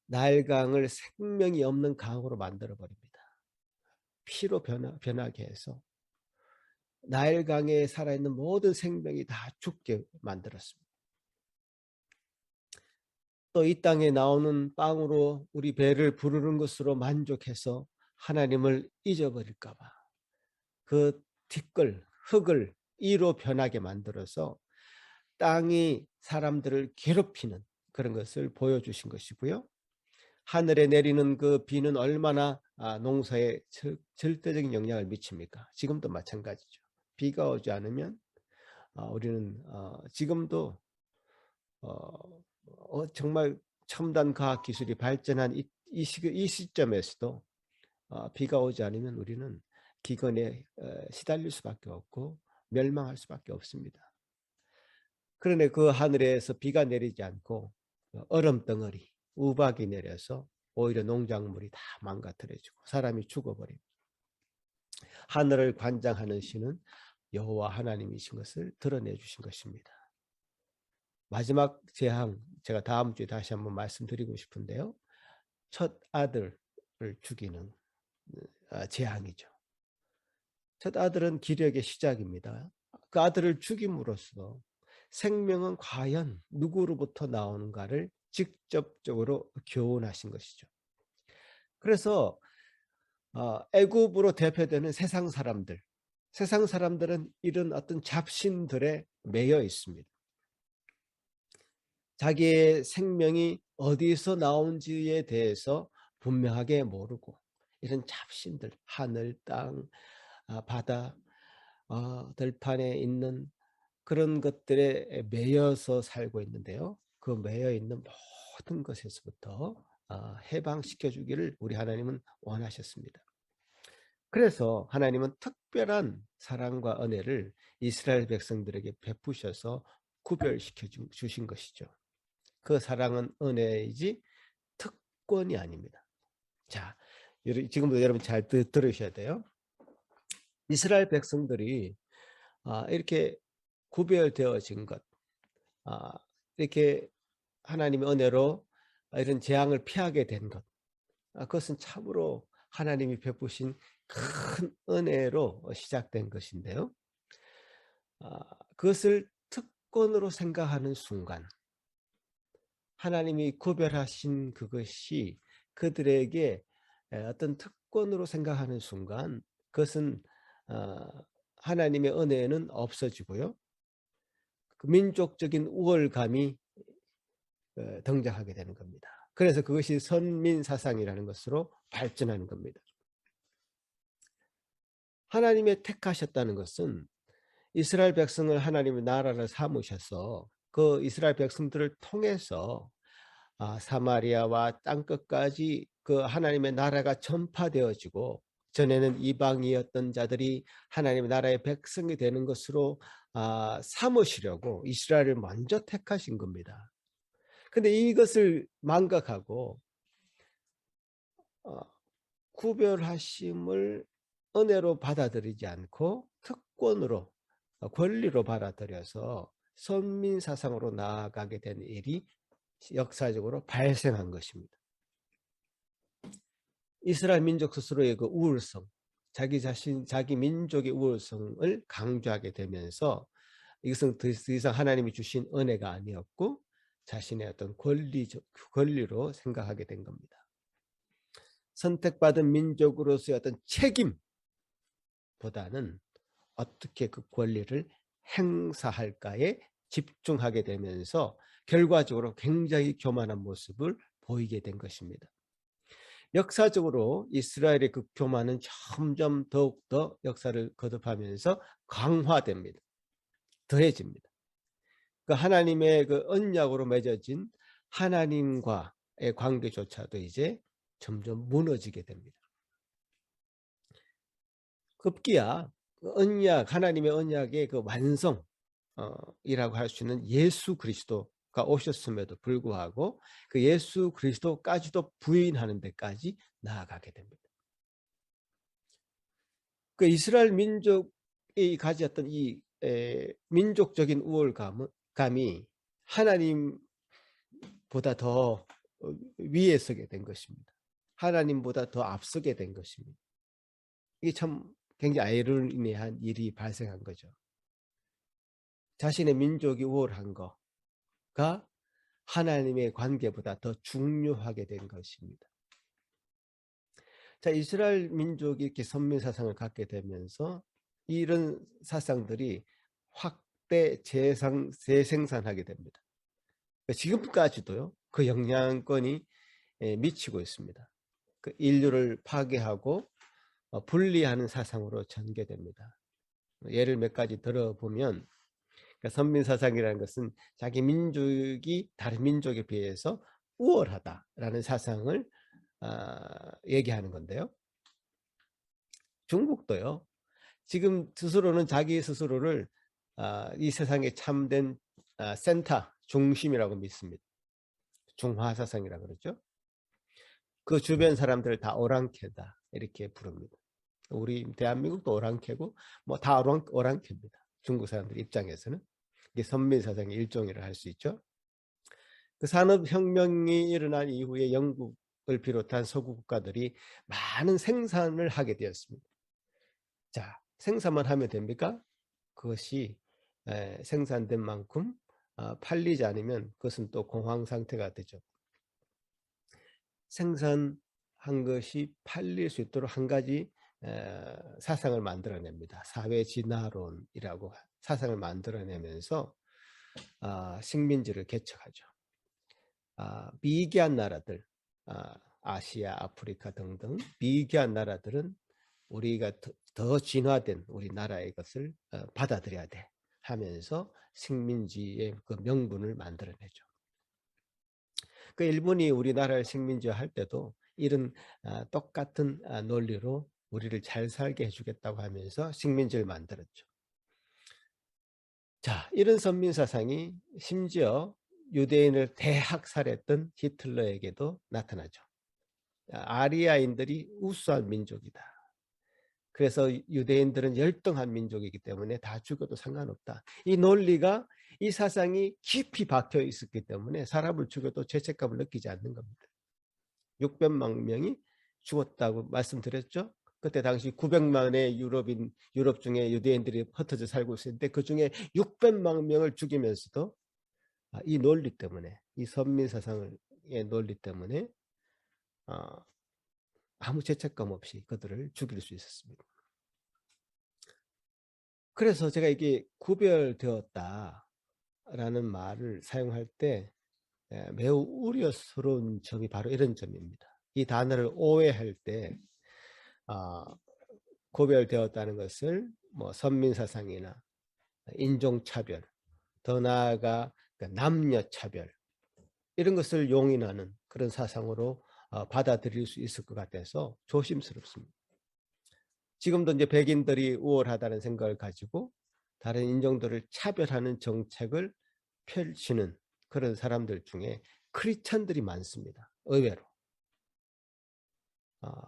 나일강을 생명이 없는 강으로 만들어 버립니다. 피로 변하게 해서 나일강에 살아있는 모든 생명이 다 죽게 만들었습니다. 또 이 땅에 나오는 빵으로 우리 배를 부르는 것으로 만족해서 하나님을 잊어버릴까 봐 그 티끌, 흙을 이로 변하게 만들어서 땅이 사람들을 괴롭히는 그런 것을 보여주신 것이고요. 하늘에 내리는 그 비는 얼마나 농사에 절대적인 영향을 미칩니까? 지금도 마찬가지죠. 비가 오지 않으면 우리는 지금도 정말 첨단 과학 기술이 발전한 이 시점에서도 비가 오지 않으면 우리는 기근에 시달릴 수밖에 없고 멸망할 수밖에 없습니다. 그런데 그 하늘에서 비가 내리지 않고 얼음 덩어리, 우박이 내려서 오히려 농작물이 다 망가뜨려지고 사람이 죽어버립니다. 하늘을 관장하는 신은 여호와 하나님이신 것을 드러내 주신 것입니다. 마지막 재앙, 제가 다음 주에 다시 한번 말씀드리고 싶은데요. 첫 아들을 죽이는 재앙이죠. 첫 아들은 기력의 시작입니다. 그 아들을 죽임으로써 생명은 과연 누구로부터 나오는가를 직접적으로 교훈하신 것이죠. 그래서 애굽으로 대표되는 세상 사람들은 이런 어떤 잡신들에 매여 있습니다. 자기의 생명이 어디서 나온지에 대해서 분명하게 모르고 이런 잡신들, 하늘, 땅, 바다, 들판에 있는 그런 것들에 매여서 살고 있는데요. 그 매여 있는 모든 것에서부터 해방시켜 주기를 우리 하나님은 원하셨습니다. 그래서 하나님은 특별한 사랑과 은혜를 이스라엘 백성들에게 베푸셔서 구별시켜 주신 것이죠. 그 사랑은 은혜이지 특권이 아닙니다. 자, 지금부터 여러분 잘 들으셔야 돼요. 이스라엘 백성들이 이렇게 구별되어진 것, 이렇게 하나님의 은혜로 이런 재앙을 피하게 된 것, 그것은 참으로 하나님이 베푸신 큰 은혜로 시작된 것인데요. 그것을 특권으로 생각하는 순간 하나님이 구별하신 그것이 그들에게 어떤 특권으로 생각하는 순간 그것은 하나님의 은혜는 없어지고요. 그 민족적인 우월감이 등장하게 되는 겁니다. 그래서 그것이 선민사상이라는 것으로 발전하는 겁니다. 하나님의 택하셨다는 것은 이스라엘 백성을 하나님의 나라를 삼으셔서 그 이스라엘 백성들을 통해서 사마리아와 땅끝까지 그 하나님의 나라가 전파되어지고 전에는 이방이었던 자들이 하나님의 나라의 백성이 되는 것으로 삼으시려고 이스라엘을 먼저 택하신 겁니다. 근데 이것을 망각하고 구별하심을 은혜로 받아들이지 않고 특권으로 권리로 받아들여서 선민사상으로 나아가게 된 일이 역사적으로 발생한 것입니다. 이스라엘 민족 스스로의 그 우월성, 자기 민족의 우월성을 강조하게 되면서 이것은 더 이상 하나님이 주신 은혜가 아니었고 자신의 어떤 권리로 생각하게 된 겁니다. 선택받은 민족으로서의 어떤 책임보다는 어떻게 그 권리를 행사할까에 집중하게 되면서 결과적으로 굉장히 교만한 모습을 보이게 된 것입니다. 역사적으로 이스라엘의 그 교만은 점점 더욱더 역사를 거듭하면서 강화됩니다. 더해집니다. 그 하나님의 그 언약으로 맺어진 하나님과의 관계조차도 이제 점점 무너지게 됩니다. 급기야 하나님의 언약의 그 완성이라고 할 수 있는 예수 그리스도가 오셨음에도 불구하고 그 예수 그리스도까지도 부인하는 데까지 나아가게 됩니다. 그 이스라엘 민족이 가졌던 이 민족적인 우월감이 하나님보다 더 위에 서게 된 것입니다. 하나님보다 더 앞서게 된 것입니다. 이게 참 굉장히 아이러니한 일이 발생한 거죠. 자신의 민족이 우월한 거가 하나님의 관계보다 더 중요하게 된 것입니다. 자, 이스라엘 민족이 이렇게 선민 사상을 갖게 되면서 이런 사상들이 확대 재생산하게 됩니다. 지금까지도요, 그 영향권이 미치고 있습니다. 그 인류를 파괴하고 분리하는 사상으로 전개됩니다. 예를 몇 가지 들어보면 선민 사상이라는 것은 자기 민족이 다른 민족에 비해서 우월하다라는 사상을 얘기하는 건데요. 중국도요. 지금 스스로는 자기 스스로를 이 세상에 참된 센터, 중심이라고 믿습니다. 중화사상이라고 그러죠. 그 주변 사람들을 다 오랑캐다 이렇게 부릅니다. 우리 대한민국도 오랑캐고 뭐 다 오랑캐입니다. 중국 사람들 입장에서는. 이게 선민사상의 일종이라 할 수 있죠. 그 산업혁명이 일어난 이후에 영국을 비롯한 서구 국가들이 많은 생산을 하게 되었습니다. 자, 생산만 하면 됩니까? 그것이 생산된 만큼 팔리지 않으면 그것은 또 공황 상태가 되죠. 생산한 것이 팔릴 수 있도록 한 가지 사상을 만들어냅니다. 사회 진화론이라고 사상을 만들어내면서 식민지를 개척하죠. 미개한 나라들, 아시아, 아프리카 등등 미개한 나라들은 우리가 더 진화된 우리나라의 것을 받아들여야 돼 하면서 식민지의 그 명분을 만들어내죠. 그 일본이 우리나라를 식민지화 할 때도 이런 똑같은 논리로 우리를 잘 살게 해주겠다고 하면서 식민지를 만들었죠. 자, 이런 선민사상이 심지어 유대인을 대학살했던 히틀러에게도 나타나죠. 아리아인들이 우수한 민족이다. 그래서 유대인들은 열등한 민족이기 때문에 다 죽어도 상관없다. 이 논리가, 이 사상이 깊이 박혀 있었기 때문에 사람을 죽여도 죄책감을 느끼지 않는 겁니다. 600만 명이 죽었다고 말씀드렸죠. 그때 당시 900만의 유럽 중에 유대인들이 흩어져 살고 있었는데 그 중에 600만 명을 죽이면서도 이 논리 때문에, 이 선민사상의 논리 때문에 아무 죄책감 없이 그들을 죽일 수 있었습니다. 그래서 제가 이게 구별되었다라는 말을 사용할 때 매우 우려스러운 점이 바로 이런 점입니다. 이 단어를 오해할 때 구별되었다는 것을 뭐 선민사상이나 인종차별, 더 나아가 남녀차별 이런 것을 용인하는 그런 사상으로 받아들일 수 있을 것 같아서 조심스럽습니다. 지금도 이제 백인들이 우월하다는 생각을 가지고 다른 인종들을 차별하는 정책을 펼치는 그런 사람들 중에 크리스찬들이 많습니다. 의외로.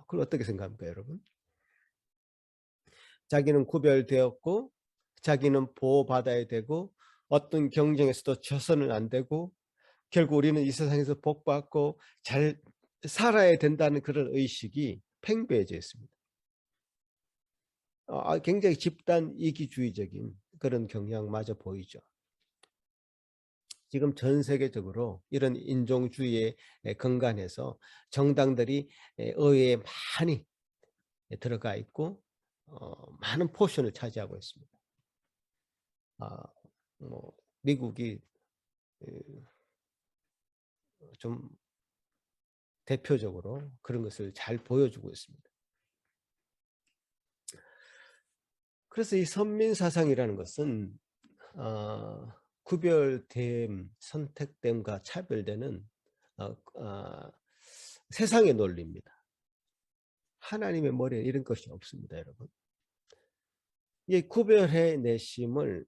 그걸 어떻게 생각합니까, 여러분? 자기는 구별되었고 자기는 보호받아야 되고 어떤 경쟁에서도 져서는 안 되고 결국 우리는 이 세상에서 복받고 잘 살아야 된다는 그런 의식이 팽배해져 있습니다. 굉장히 집단 이기주의적인 그런 경향마저 보이죠. 지금 전 세계적으로 이런 인종주의에 근간해서 정당들이 의회에 많이 들어가 있고 많은 포션을 차지하고 있습니다. 미국이 좀 대표적으로 그런 것을 잘 보여주고 있습니다. 그래서 이 선민사상이라는 것은 구별됨, 선택됨과 차별되는 세상의 논리입니다. 하나님의 머리에 이런 것이 없습니다, 여러분. 이 구별해 내심을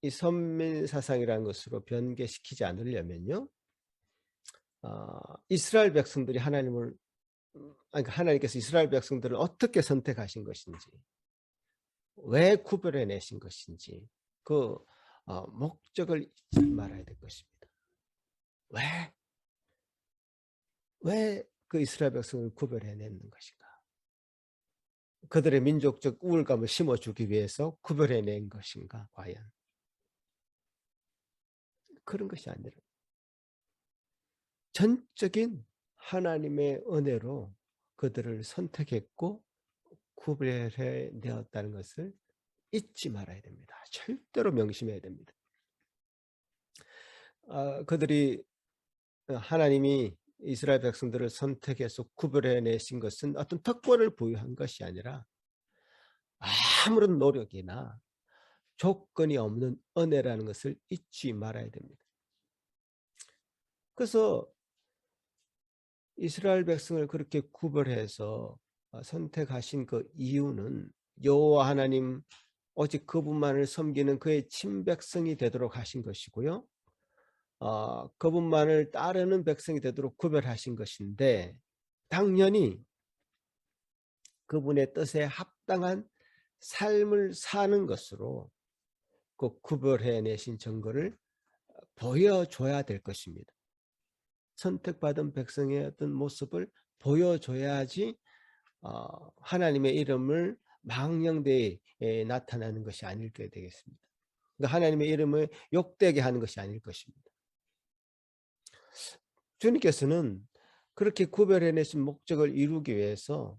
이 선민사상이라는 것으로 변개시키지 않으려면요, 이스라엘 백성들이 하나님께서 이스라엘 백성들을 어떻게 선택하신 것인지, 왜 구별해 내신 것인지 그 목적을 잊지 말아야 될 것입니다. 왜 그 이스라엘 백성을 구별해 내는 것인가? 그들의 민족적 우월감을 심어주기 위해서 구별해 낸 것인가? 과연 그런 것이 아니라 전적인 하나님의 은혜로 그들을 선택했고 구별해 내었다는 것을 잊지 말아야 됩니다. 절대로 명심해야 됩니다. 그들이 하나님이 이스라엘 백성들을 선택해서 구별해 내신 것은 어떤 특권을 부여한 것이 아니라 아무런 노력이나 조건이 없는 은혜라는 것을 잊지 말아야 됩니다. 그래서 이스라엘 백성을 그렇게 구별해서 선택하신 그 이유는 여호와 하나님 오직 그분만을 섬기는 그의 친백성이 되도록 하신 것이고요. 그분만을 따르는 백성이 되도록 구별하신 것인데 당연히 그분의 뜻에 합당한 삶을 사는 것으로 그 구별해내신 증거를 보여줘야 될 것입니다. 선택받은 백성의 어떤 모습을 보여줘야지 하나님의 이름을 망령되이 나타나는 것이 아닐 게 되겠습니다. 그러니까 하나님의 이름을 욕되게 하는 것이 아닐 것입니다. 주님께서는 그렇게 구별해내신 목적을 이루기 위해서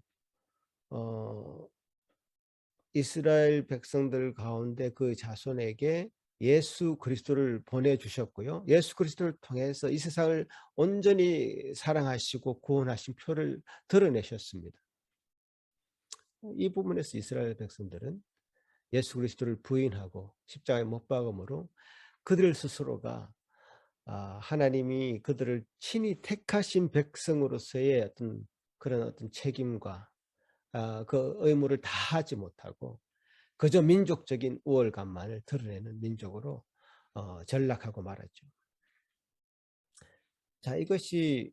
이스라엘 백성들 가운데 그 자손에게 예수 그리스도를 보내주셨고요. 예수 그리스도를 통해서 이 세상을 온전히 사랑하시고 구원하신 표를 드러내셨습니다. 이 부분에서 이스라엘 백성들은 예수 그리스도를 부인하고 십자가에 못 박음으로 그들 스스로가 하나님이 그들을 친히 택하신 백성으로서의 그런 책임과 그 의무를 다하지 못하고 그저 민족적인 우월감만을 드러내는 민족으로 전락하고 말았죠. 자, 이것이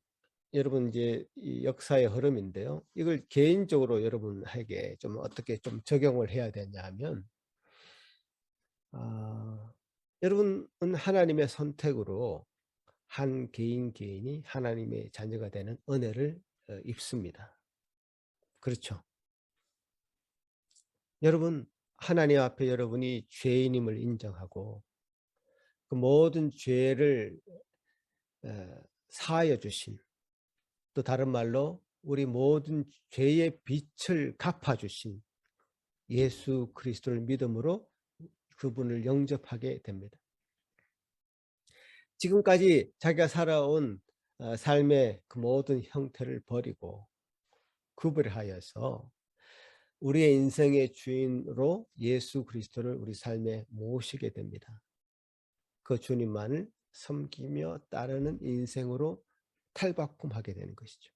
여러분 이제 이 역사의 흐름인데요. 이걸 개인적으로 여러분에게 좀 어떻게 좀 적용을 해야 되냐면, 여러분은 하나님의 선택으로 한 개인이 하나님의 자녀가 되는 은혜를 입습니다. 그렇죠? 여러분 하나님 앞에 여러분이 죄인임을 인정하고 그 모든 죄를 사하여 주신, 또 다른 말로 우리 모든 죄의 빚을 갚아주신 예수 그리스도를 믿음으로 그분을 영접하게 됩니다. 지금까지 자기가 살아온 삶의 그 모든 형태를 버리고 구별하여서 우리의 인생의 주인으로 예수 그리스도를 우리 삶에 모시게 됩니다. 그 주님만을 섬기며 따르는 인생으로 탈바꿈하게 되는 것이죠.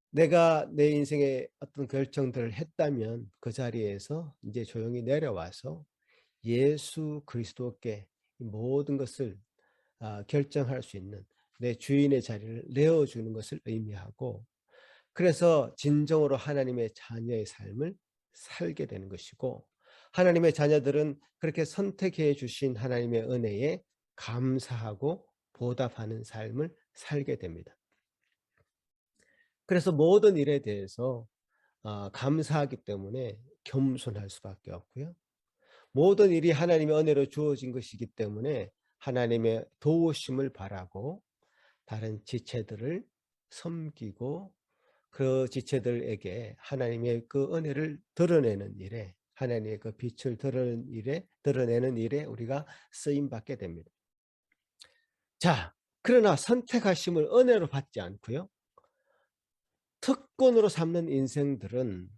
내가 내 인생에 어떤 결정들을 했다면 그 자리에서 이제 조용히 내려와서 예수 그리스도께 모든 것을 결정할 수 있는 내 주인의 자리를 내어주는 것을 의미하고, 그래서 진정으로 하나님의 자녀의 삶을 살게 되는 것이고, 하나님의 자녀들은 그렇게 선택해 주신 하나님의 은혜에 감사하고 보답하는 삶을 살게 됩니다. 그래서 모든 일에 대해서 감사하기 때문에 겸손할 수밖에 없고요. 모든 일이 하나님의 은혜로 주어진 것이기 때문에 하나님의 도우심을 바라고 다른 지체들을 섬기고 그 지체들에게 하나님의 그 은혜를 드러내는 일에, 하나님의 그 빛을 드러내는 일에 우리가 쓰임 받게 됩니다. 자, 그러나 선택하심을 은혜로 받지 않고요, 특권으로 삼는 인생들은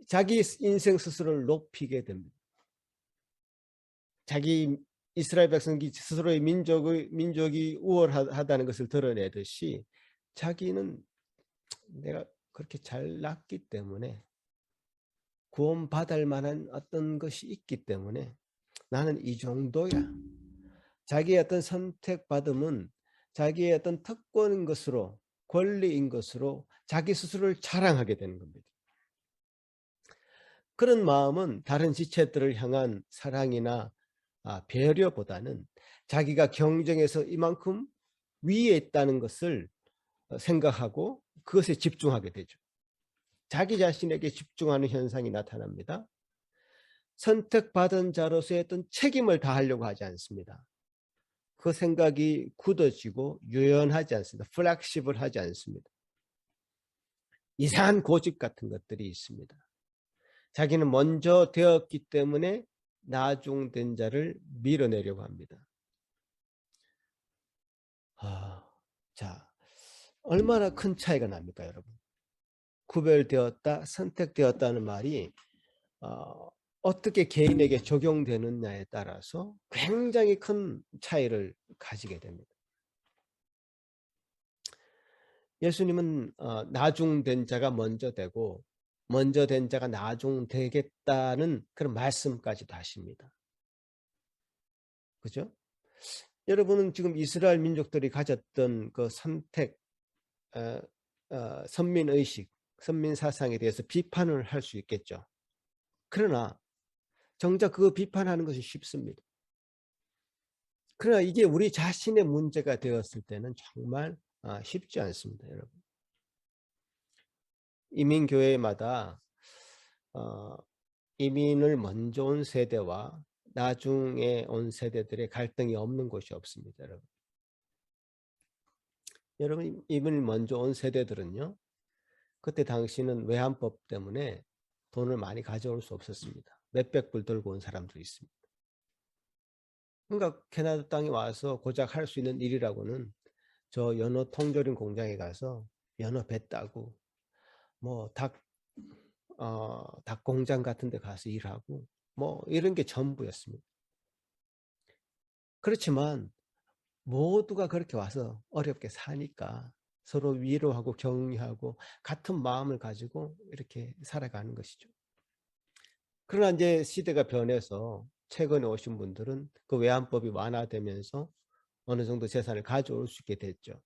자기 인생 스스로를 높이게 됩니다. 자기 이스라엘 백성이 스스로의 민족이 우월하다는 것을 드러내듯이 자기는 내가 그렇게 잘났기 때문에 구원받을 만한 어떤 것이 있기 때문에 나는 이 정도야. 자기의 어떤 선택받음은 자기의 어떤 특권인 것으로, 권리인 것으로 자기 스스로를 자랑하게 되는 겁니다. 그런 마음은 다른 지체들을 향한 사랑이나 배려보다는 자기가 경쟁에서 이만큼 위에 있다는 것을 생각하고 그것에 집중하게 되죠. 자기 자신에게 집중하는 현상이 나타납니다. 선택받은 자로서의 어떤 책임을 다하려고 하지 않습니다. 그 생각이 굳어지고 유연하지 않습니다. 플렉시블하지 않습니다. 이상한 고집 같은 것들이 있습니다. 자기는 먼저 되었기 때문에 나중된 자를 밀어내려고 합니다. 자, 얼마나 큰 차이가 납니까, 여러분? 구별되었다, 선택되었다는 말이 어떻게 개인에게 적용되느냐에 따라서 굉장히 큰 차이를 가지게 됩니다. 예수님은 나중된 자가 먼저 되고 먼저 된 자가 나중되겠다는 그런 말씀까지도 하십니다. 그죠? 여러분은 지금 이스라엘 민족들이 가졌던 그 선택, 선민의식, 선민사상에 대해서 비판을 할 수 있겠죠. 그러나 정작 그 비판하는 것이 쉽습니다. 그러나 이게 우리 자신의 문제가 되었을 때는 정말 쉽지 않습니다, 여러분. 이민교회마다 이민을 먼저 온 세대와 나중에 온 세대들의 갈등이 없는 곳이 없습니다, 여러분. 여러분, 이민을 먼저 온 세대들은요, 그때 당시는 외환법 때문에 돈을 많이 가져올 수 없었습니다. 몇백 불 들고 온 사람들이 있습니다. 그러니까 캐나다 땅에 와서 고작 할 수 있는 일이라고는 저 연어 통조림 공장에 가서 연어 배 따고 뭐 닭 공장 같은 데 가서 일하고 뭐 이런 게 전부였습니다. 그렇지만 모두가 그렇게 와서 어렵게 사니까 서로 위로하고 격려하고 같은 마음을 가지고 이렇게 살아가는 것이죠. 그러나 이제 시대가 변해서 최근에 오신 분들은 그 외환법이 완화되면서 어느 정도 재산을 가져올 수 있게 됐죠.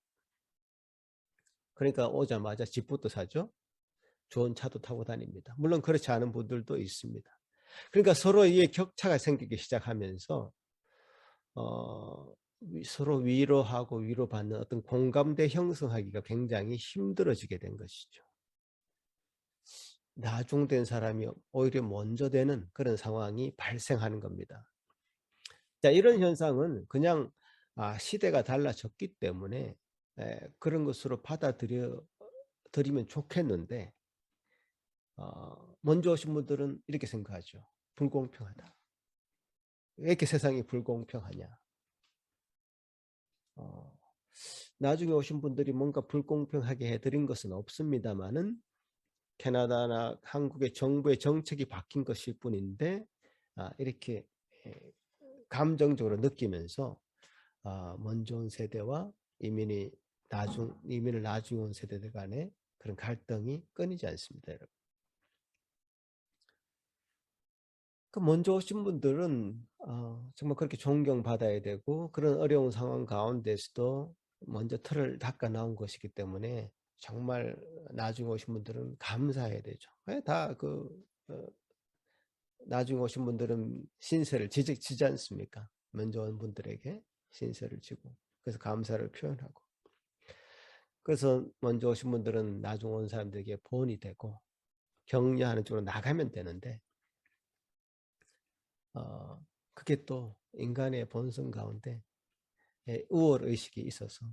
그러니까 오자마자 집부터 사죠. 좋은 차도 타고 다닙니다. 물론 그렇지 않은 분들도 있습니다. 그러니까 서로의 격차가 생기기 시작하면서 서로 위로하고 위로받는 어떤 공감대 형성하기가 굉장히 힘들어지게 된 것이죠. 나중된 사람이 오히려 먼저 되는 그런 상황이 발생하는 겁니다. 자, 이런 현상은 그냥 시대가 달라졌기 때문에 그런 것으로 받아들이면 좋겠는데 먼저 오신 분들은 이렇게 생각하죠. 불공평하다. 왜 이렇게 세상이 불공평하냐. 나중에 오신 분들이 뭔가 불공평하게 해드린 것은 없습니다마는 캐나다나 한국의 정부의 정책이 바뀐 것일 뿐인데 이렇게 감정적으로 느끼면서 먼저 온 세대와 이민을 나중에 온 세대들 간의 그런 갈등이 끊이지 않습니다, 여러분. 그 먼저 오신 분들은 정말 그렇게 존경받아야 되고 그런 어려운 상황 가운데서도 먼저 틀을 닦아 나온 것이기 때문에 정말 나중에 오신 분들은 감사해야 되죠. 나중에 오신 분들은 신세를 지지 않습니까? 먼저 온 분들에게 신세를 지고 그래서 감사를 표현하고 그래서 먼저 오신 분들은 나중 온 사람들에게 본이 되고 격려하는 쪽으로 나가면 되는데 그게 또 인간의 본성 가운데 우월 의식이 있어서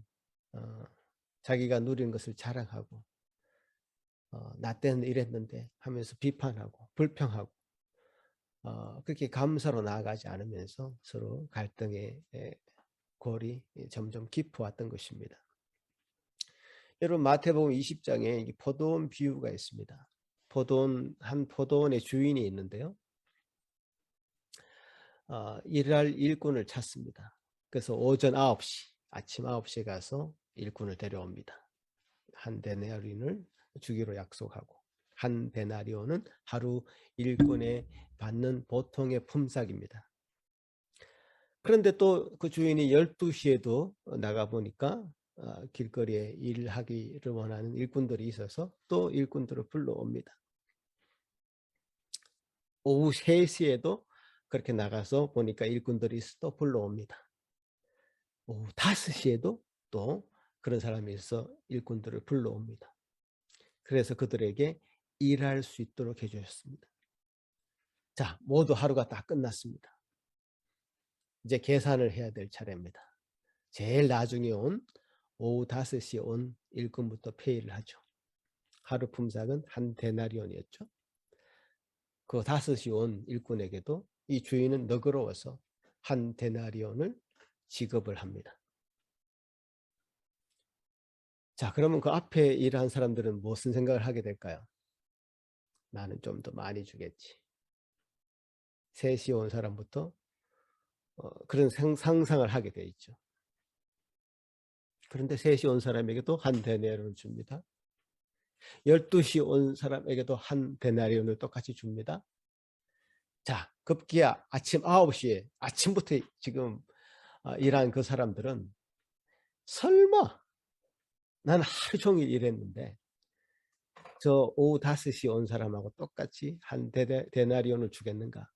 자기가 누린 것을 자랑하고 나 때는 이랬는데 하면서 비판하고 불평하고 그렇게 감사로 나아가지 않으면서 서로 갈등의 골이 점점 깊어왔던 것입니다. 여러분 마태복음 20장에 포도원 비유가 있습니다. 한 포도원의 주인이 있는데요. 일할 일꾼을 찾습니다. 그래서 오전 9시, 아침 9시에 가서 일꾼을 데려옵니다. 한 데나리온을 주기로 약속하고 한 데나리온은 하루 일꾼에 받는 보통의 품삯입니다. 그런데 또 그 주인이 12시에도 나가보니까 길거리에 일하기를 원하는 일꾼들이 있어서 또 일꾼들을 불러옵니다. 오후 3시에도 그렇게 나가서 보니까 일꾼들이 또 불러옵니다. 오후 5시에도 또 그런 사람이 있어 일꾼들을 불러옵니다. 그래서 그들에게 일할 수 있도록 해주셨습니다. 자, 모두 하루가 다 끝났습니다. 이제 계산을 해야 될 차례입니다. 제일 나중에 온 오후 5시에 온 일꾼부터 페이를 하죠. 하루 품삯은 한 데나리온이었죠. 그 5시 온 일꾼에게도 이 주인은 너그러워서 한 데나리온을 지급을 합니다. 자, 그러면 그 앞에 일한 사람들은 무슨 생각을 하게 될까요? 나는 좀 더 많이 주겠지. 3시에 온 사람부터 그런 상상을 하게 돼 있죠. 그런데 3시 온 사람에게도 한 데나리온을 줍니다. 12시 온 사람에게도 한 데나리온을 똑같이 줍니다. 자, 급기야 아침 9시에 아침부터 지금 일한 그 사람들은 설마 난 하루 종일 일했는데 저 오후 5시 온 사람하고 똑같이 한 데나리온을 주겠는가?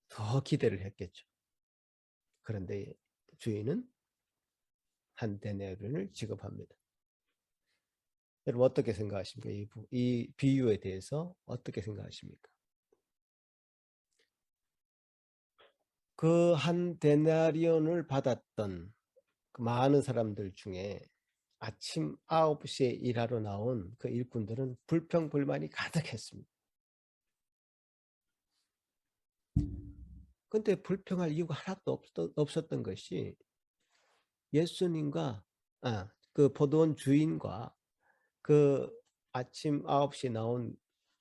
더 기대를 했겠죠. 그런데 주인은 한 데나리온을 지급합니다. 여러분 어떻게 생각하십니까? 이 비유에 대해서 어떻게 생각하십니까? 그 한 데나리온을 받았던 그 많은 사람들 중에 아침 9시에 일하러 나온 그 일꾼들은 불평불만이 가득했습니다. 근데 불평할 이유가 하나도 없었던 것이 예수님과 그 포도원 주인과 그 아침 9시에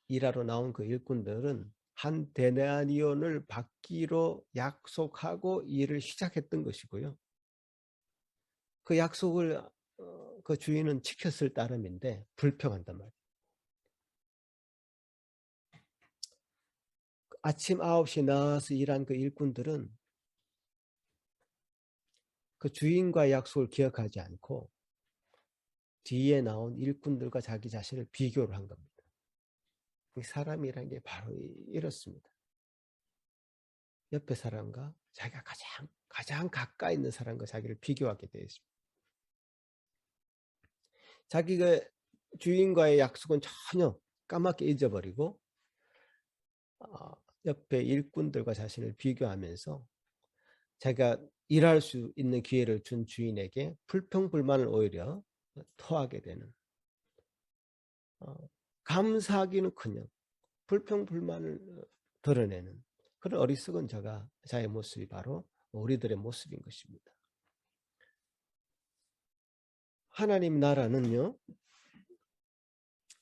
일하러 나온 그 일꾼들은 한 데나리온을 받기로 약속하고 일을 시작했던 것이고요. 그 약속을 그 주인은 지켰을 따름인데 불평한단 말이에요. 아침 9시에 나와서 일한 그 일꾼들은 그 주인과의 약속을 기억하지 않고 뒤에 나온 일꾼들과 자기 자신을 비교를 한 겁니다. 사람이라는 게 바로 이렇습니다. 옆에 사람과 자기가 가장 가까이 있는 사람과 자기를 비교하게 되어 있습니다. 자기가 주인과의 약속은 전혀 까맣게 잊어버리고 옆에 일꾼들과 자신을 비교하면서 자기가 일할 수 있는 기회를 준 주인에게 불평불만을 오히려 토하게 되는 감사하기는커녕 불평불만을 드러내는 그런 어리석은 자의 모습이 바로 우리들의 모습인 것입니다. 하나님 나라는요,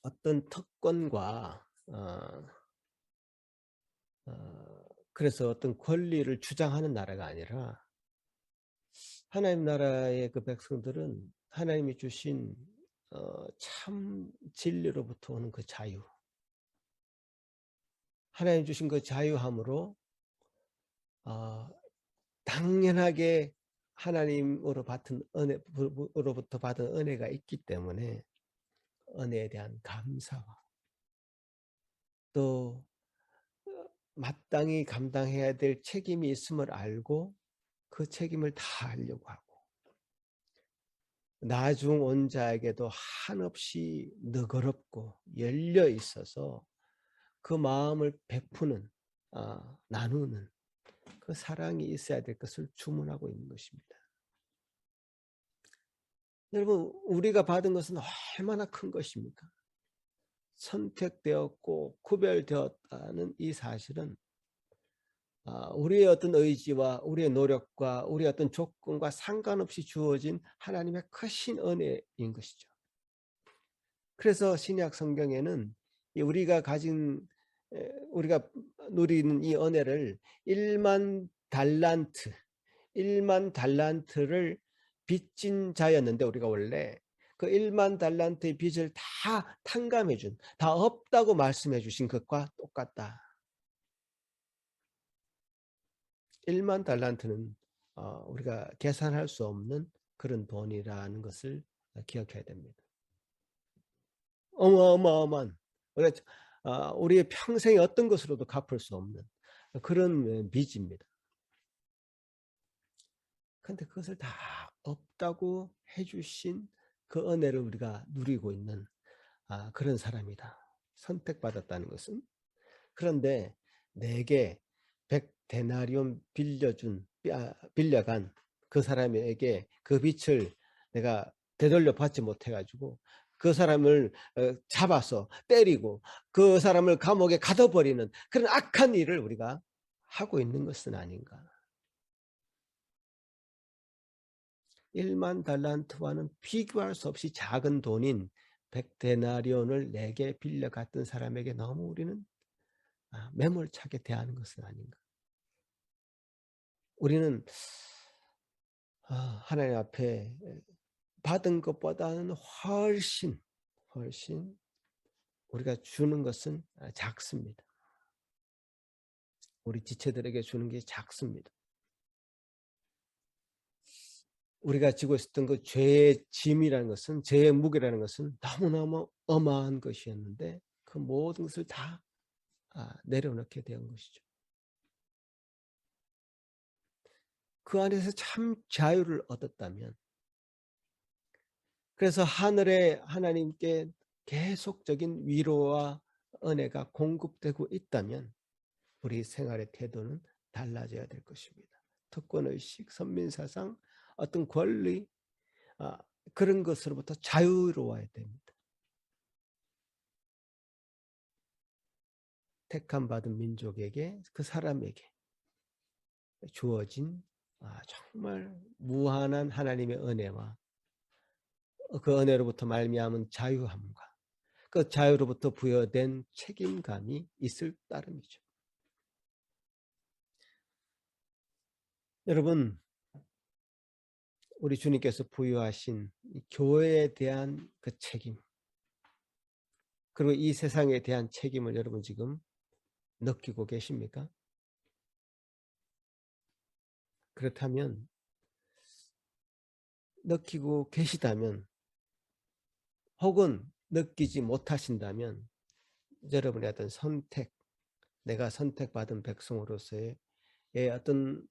어떤 특권과 그래서 어떤 권리를 주장하는 나라가 아니라 하나님 나라의 그 백성들은 하나님이 주신 참 진리로부터 오는 그 자유, 하나님 주신 그 자유함으로 당연하게 하나님으로부터 받은 은혜가 있기 때문에 은혜에 대한 감사와 또 마땅히 감당해야 될 책임이 있음을 알고 그 책임을 다 하려고 하고, 나중 온 자에게도 한없이 너그럽고 열려 있어서 그 마음을 베푸는, 나누는 그 사랑이 있어야 될 것을 주문하고 있는 것입니다. 여러분, 우리가 받은 것은 얼마나 큰 것입니까? 선택되었고 구별되었다는 이 사실은 우리의 어떤 의지와 우리의 노력과 우리의 어떤 조건과 상관없이 주어진 하나님의 크신 은혜인 것이죠. 그래서 신약 성경에는 우리가 누리는 이 은혜를 1만 달란트를 빚진 자였는데, 우리가 원래 그 1만 달란트의 빚을 다 탕감해 준, 다 없다고 말씀해 주신 것과 똑같다. 1만 달란트는 우리가 계산할 수 없는 그런 돈이라는 것을 기억해야 됩니다. 어마어마한, 우리의 평생의 어떤 것으로도 갚을 수 없는 그런 빚입니다. 그런데 그것을 다 없다고 해주신 그 은혜를 우리가 누리고 있는 그런 사람이다. 선택받았다는 것은. 그런데 내게 100데나리온 빌려간 그 사람에게 그 빚을 내가 되돌려 받지 못해가지고 그 사람을 잡아서 때리고 그 사람을 감옥에 가둬버리는 그런 악한 일을 우리가 하고 있는 것은 아닌가. 1만 달란트와는 비교할 수 없이 작은 돈인 100데나리온을 내게 빌려갔던 사람에게 너무 우리는 매몰차게 대하는 것은 아닌가. 우리는 하나님 앞에 받은 것보다는 훨씬 우리가 주는 것은 작습니다. 우리 지체들에게 주는 게 작습니다. 우리가 지고 있었던 그 죄의 짐이라는 것은, 죄의 무게라는 것은 너무너무 어마한 것이었는데 그 모든 것을 다 내려놓게 된 것이죠. 그 안에서 참 자유를 얻었다면, 그래서 하늘의 하나님께 계속적인 위로와 은혜가 공급되고 있다면 우리 생활의 태도는 달라져야 될 것입니다. 특권의식, 선민사상, 어떤 권리, 그런 것으로부터 자유로워야 됩니다. 택함 받은 민족에게, 그 사람에게 주어진 정말 무한한 하나님의 은혜와 그 은혜로부터 말미암은 자유함과 그 자유로부터 부여된 책임감이 있을 따름이죠. 여러분, 우리 주님께서 부여하신 교회에 대한 그 책임, 그리고 이 세상에 대한 책임을 여러분 지금 느끼고 계십니까? 그렇다면, 느끼고 계시다면, 혹은 느끼지 못하신다면 여러분의 어떤 선택, 내가 선택받은 백성으로서의 어떤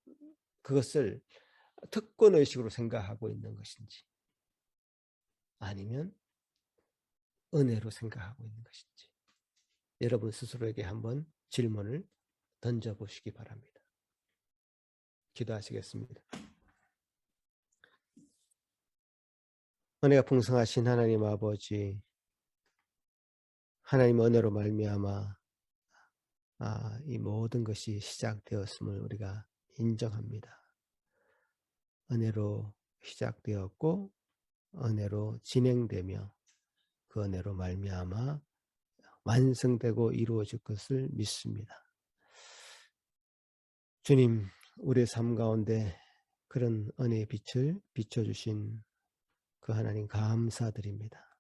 그것을 특권의식으로 생각하고 있는 것인지, 아니면 은혜로 생각하고 있는 것인지, 여러분 스스로에게 한번 질문을 던져보시기 바랍니다. 기도하시겠습니다. 은혜가 풍성하신 하나님 아버지, 하나님 은혜로 말미암아 이 모든 것이 시작되었음을 우리가 인정합니다. 은혜로 시작되었고 은혜로 진행되며 그 은혜로 말미암아 완성되고 이루어질 것을 믿습니다. 주님, 우리의 삶 가운데 그런 은혜의 빛을 비춰주신 그 하나님 감사드립니다.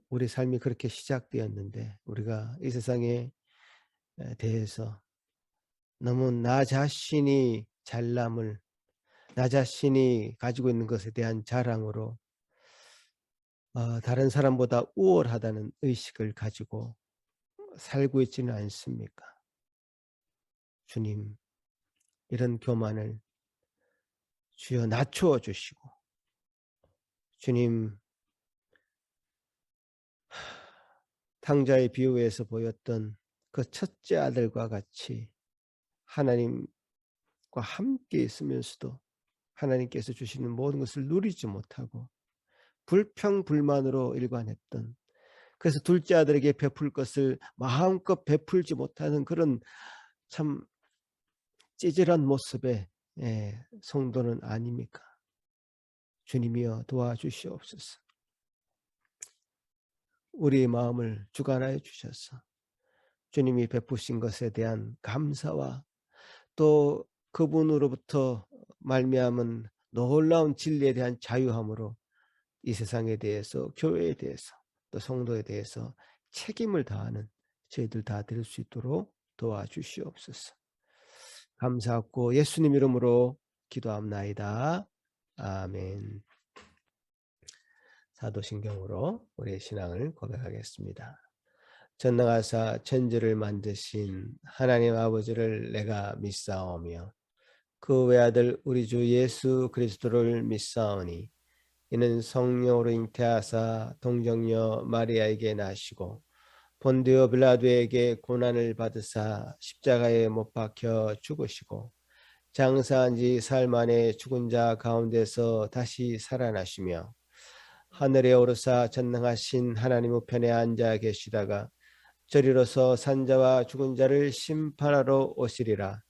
우리 삶이 그렇게 시작되었는데 우리가 이 세상에 대해서 너무 나 자신이 잘남을, 나 자신이 가지고 있는 것에 대한 자랑으로 다른 사람보다 우월하다는 의식을 가지고 살고 있지는 않습니까? 주님, 이런 교만을 주여 낮추어 주시고, 주님, 탕자의 비유에서 보였던 그 첫째 아들과 같이 하나님과 함께 있으면서도 하나님께서 주시는 모든 것을 누리지 못하고 불평불만으로 일관했던, 그래서 둘째 아들에게 베풀 것을 마음껏 베풀지 못하는 그런 참 찌질한 모습의 성도는 아닙니까? 주님이여 도와주시옵소서. 우리의 마음을 주관하여 주셔서 주님이 베푸신 것에 대한 감사와 또 그분으로부터 말미암은 놀라운 진리에 대한 자유함으로 이 세상에 대해서, 교회에 대해서, 또 성도에 대해서 책임을 다하는 저희들 다 될 수 있도록 도와주시옵소서. 감사하고 예수님 이름으로 기도합나이다. 아멘. 사도신경으로 우리의 신앙을 고백하겠습니다. 전능하사 천지를 만드신 하나님 아버지를 내가 믿사오며 그 외아들 우리 주 예수 그리스도를 믿사오니 이는 성령으로 잉태하사 동정녀 마리아에게 나시고 본디오 빌라도에게 고난을 받으사 십자가에 못 박혀 죽으시고 장사한 지 사흘 만에 죽은 자 가운데서 다시 살아나시며 하늘에 오르사 전능하신 하나님 우편에 앉아 계시다가 저리로서 산자와 죽은 자를 심판하러 오시리라.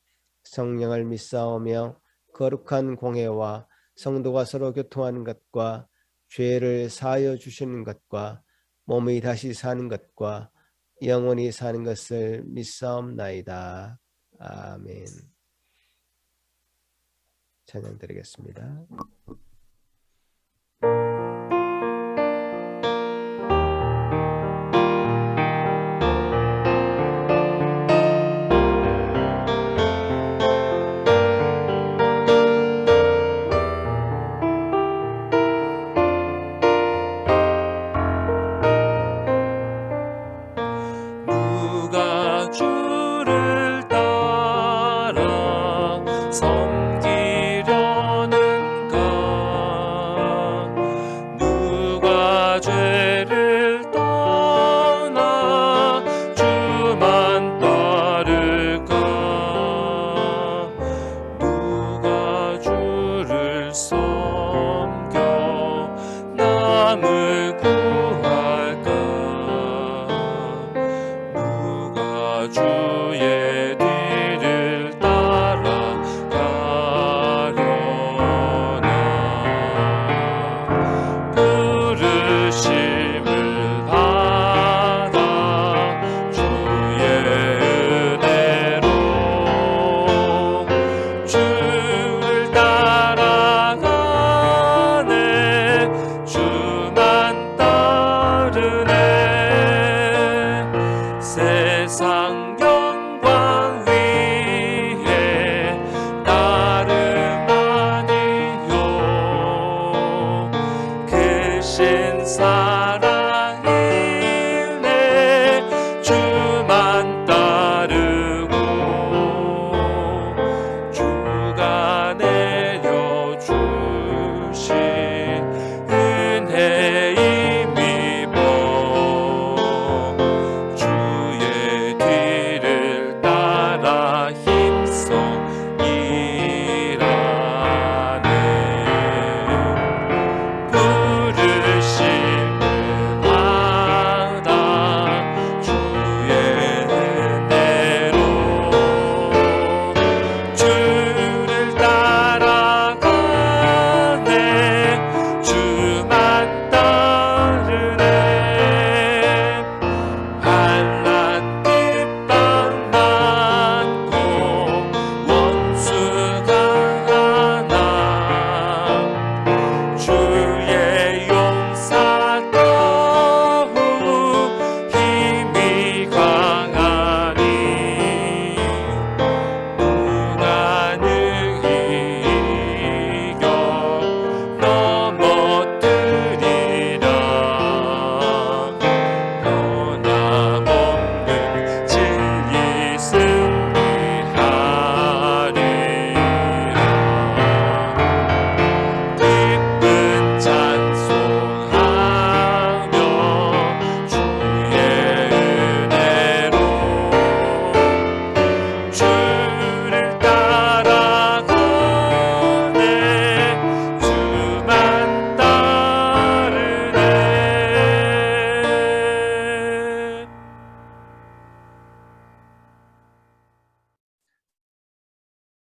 성령을 믿사오며 거룩한 공회와 성도가 서로 교통하는 것과 죄를 사하여 주시는 것과 몸이 다시 사는 것과 영원히 사는 것을 믿사옵나이다. 아멘. 찬양 드리겠습니다. 누가 주를 따라 섬기려는가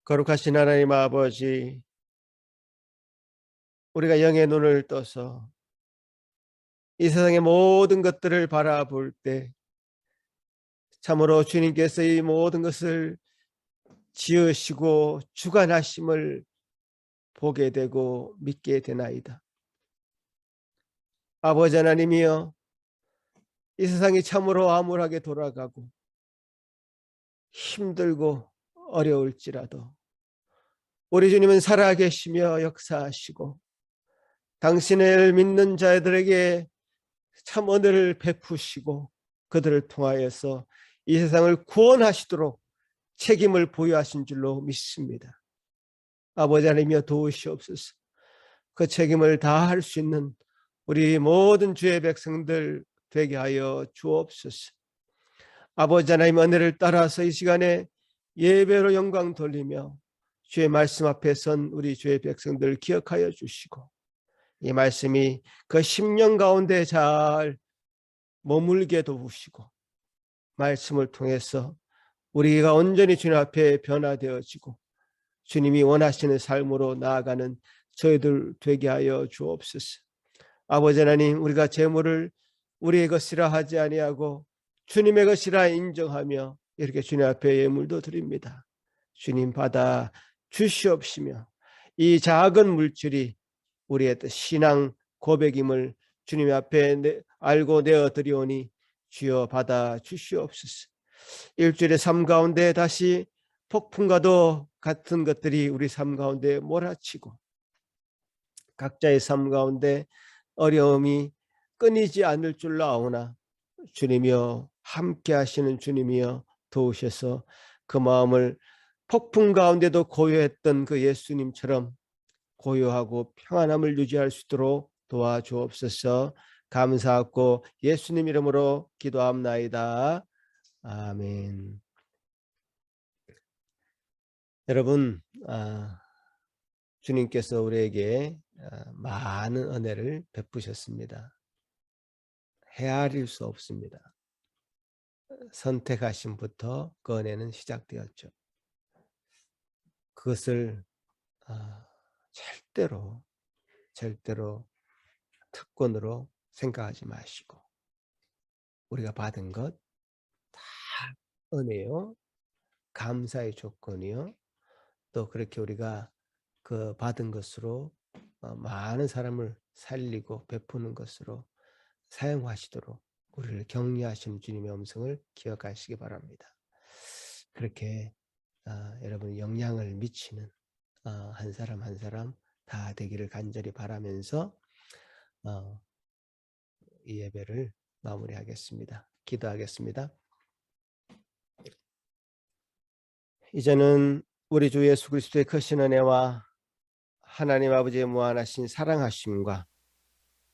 거룩하신 하나님 아버지, 우리가 영의 눈을 떠서 이 세상의 모든 것들을 바라볼 때 참으로 주님께서 이 모든 것을 지으시고 주관하심을 보게 되고 믿게 되나이다. 아버지 하나님이여, 이 세상이 참으로 암울하게 돌아가고 힘들고 어려울지라도 우리 주님은 살아계시며 역사하시고 당신을 믿는 자들에게 참 은혜를 베푸시고 그들을 통하여서 이 세상을 구원하시도록 책임을 보유하신 줄로 믿습니다. 아버지 하나님이여, 도우시옵소서. 그 책임을 다할 수 있는 우리 모든 주의 백성들 되게 하여 주옵소서. 아버지 하나님, 은혜를 따라서 이 시간에 예배로 영광 돌리며 주의 말씀 앞에 선 우리 주의 백성들 기억하여 주시고, 이 말씀이 그 심령 가운데 잘 머물게 도우시고, 말씀을 통해서 우리가 온전히 주님 앞에 변화되어지고 주님이 원하시는 삶으로 나아가는 저희들 되게 하여 주옵소서. 아버지 하나님, 우리가 재물을 우리의 것이라 하지 아니하고 주님의 것이라 인정하며 이렇게 주님 앞에 예물도 드립니다. 주님 받아 주시옵시며 이 작은 물질이 우리의 신앙 고백임을 주님 앞에 알고 내어드리오니 주여 받아 주시옵소서. 일주일의 삶 가운데 다시 폭풍과도 같은 것들이 우리 삶 가운데 몰아치고 각자의 삶 가운데 어려움이 끊이지 않을 줄로 아오나 주님이여, 함께 하시는 주님이여 도우셔서 그 마음을 폭풍 가운데도 고요했던 그 예수님처럼 고요하고 평안함을 유지할 수 있도록 도와주옵소서. 감사하고 예수님 이름으로 기도합나이다. 아멘. 여러분, 주님께서 우리에게 많은 은혜를 베푸셨습니다. 헤아릴 수 없습니다. 선택하심부터 그 은혜는 시작되었죠. 그것을 절대로 특권으로 생각하지 마시고, 우리가 받은 것 다 은혜요, 감사의 조건이요, 또 그렇게 우리가 그 받은 것으로 많은 사람을 살리고 베푸는 것으로 사용하시도록 우리를 격려하시는 주님의 음성을 기억하시기 바랍니다. 그렇게 여러분 영향을 미치는 한 사람 한 사람 다 되기를 간절히 바라면서 이 예배를 마무리하겠습니다. 기도하겠습니다. 이제는 우리 주 예수 그리스도의 크신 은혜와 하나님 아버지의 무한하신 사랑하심과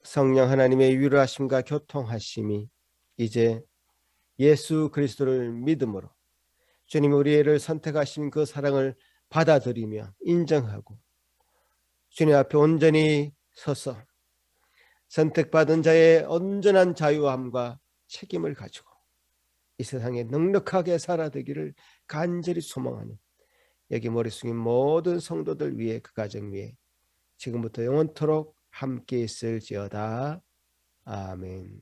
성령 하나님의 위로하심과 교통하심이 이제 예수 그리스도를 믿음으로 주님이 우리를 선택하신 그 사랑을 받아들이며 인정하고 주님 앞에 온전히 서서 선택받은 자의 온전한 자유함과 책임을 가지고 이 세상에 넉넉하게 살아되기를 간절히 소망하는 여기 머리 숙인 모든 성도들 위해, 그 가정 위해 지금부터 영원토록 함께 있을지어다. 아멘.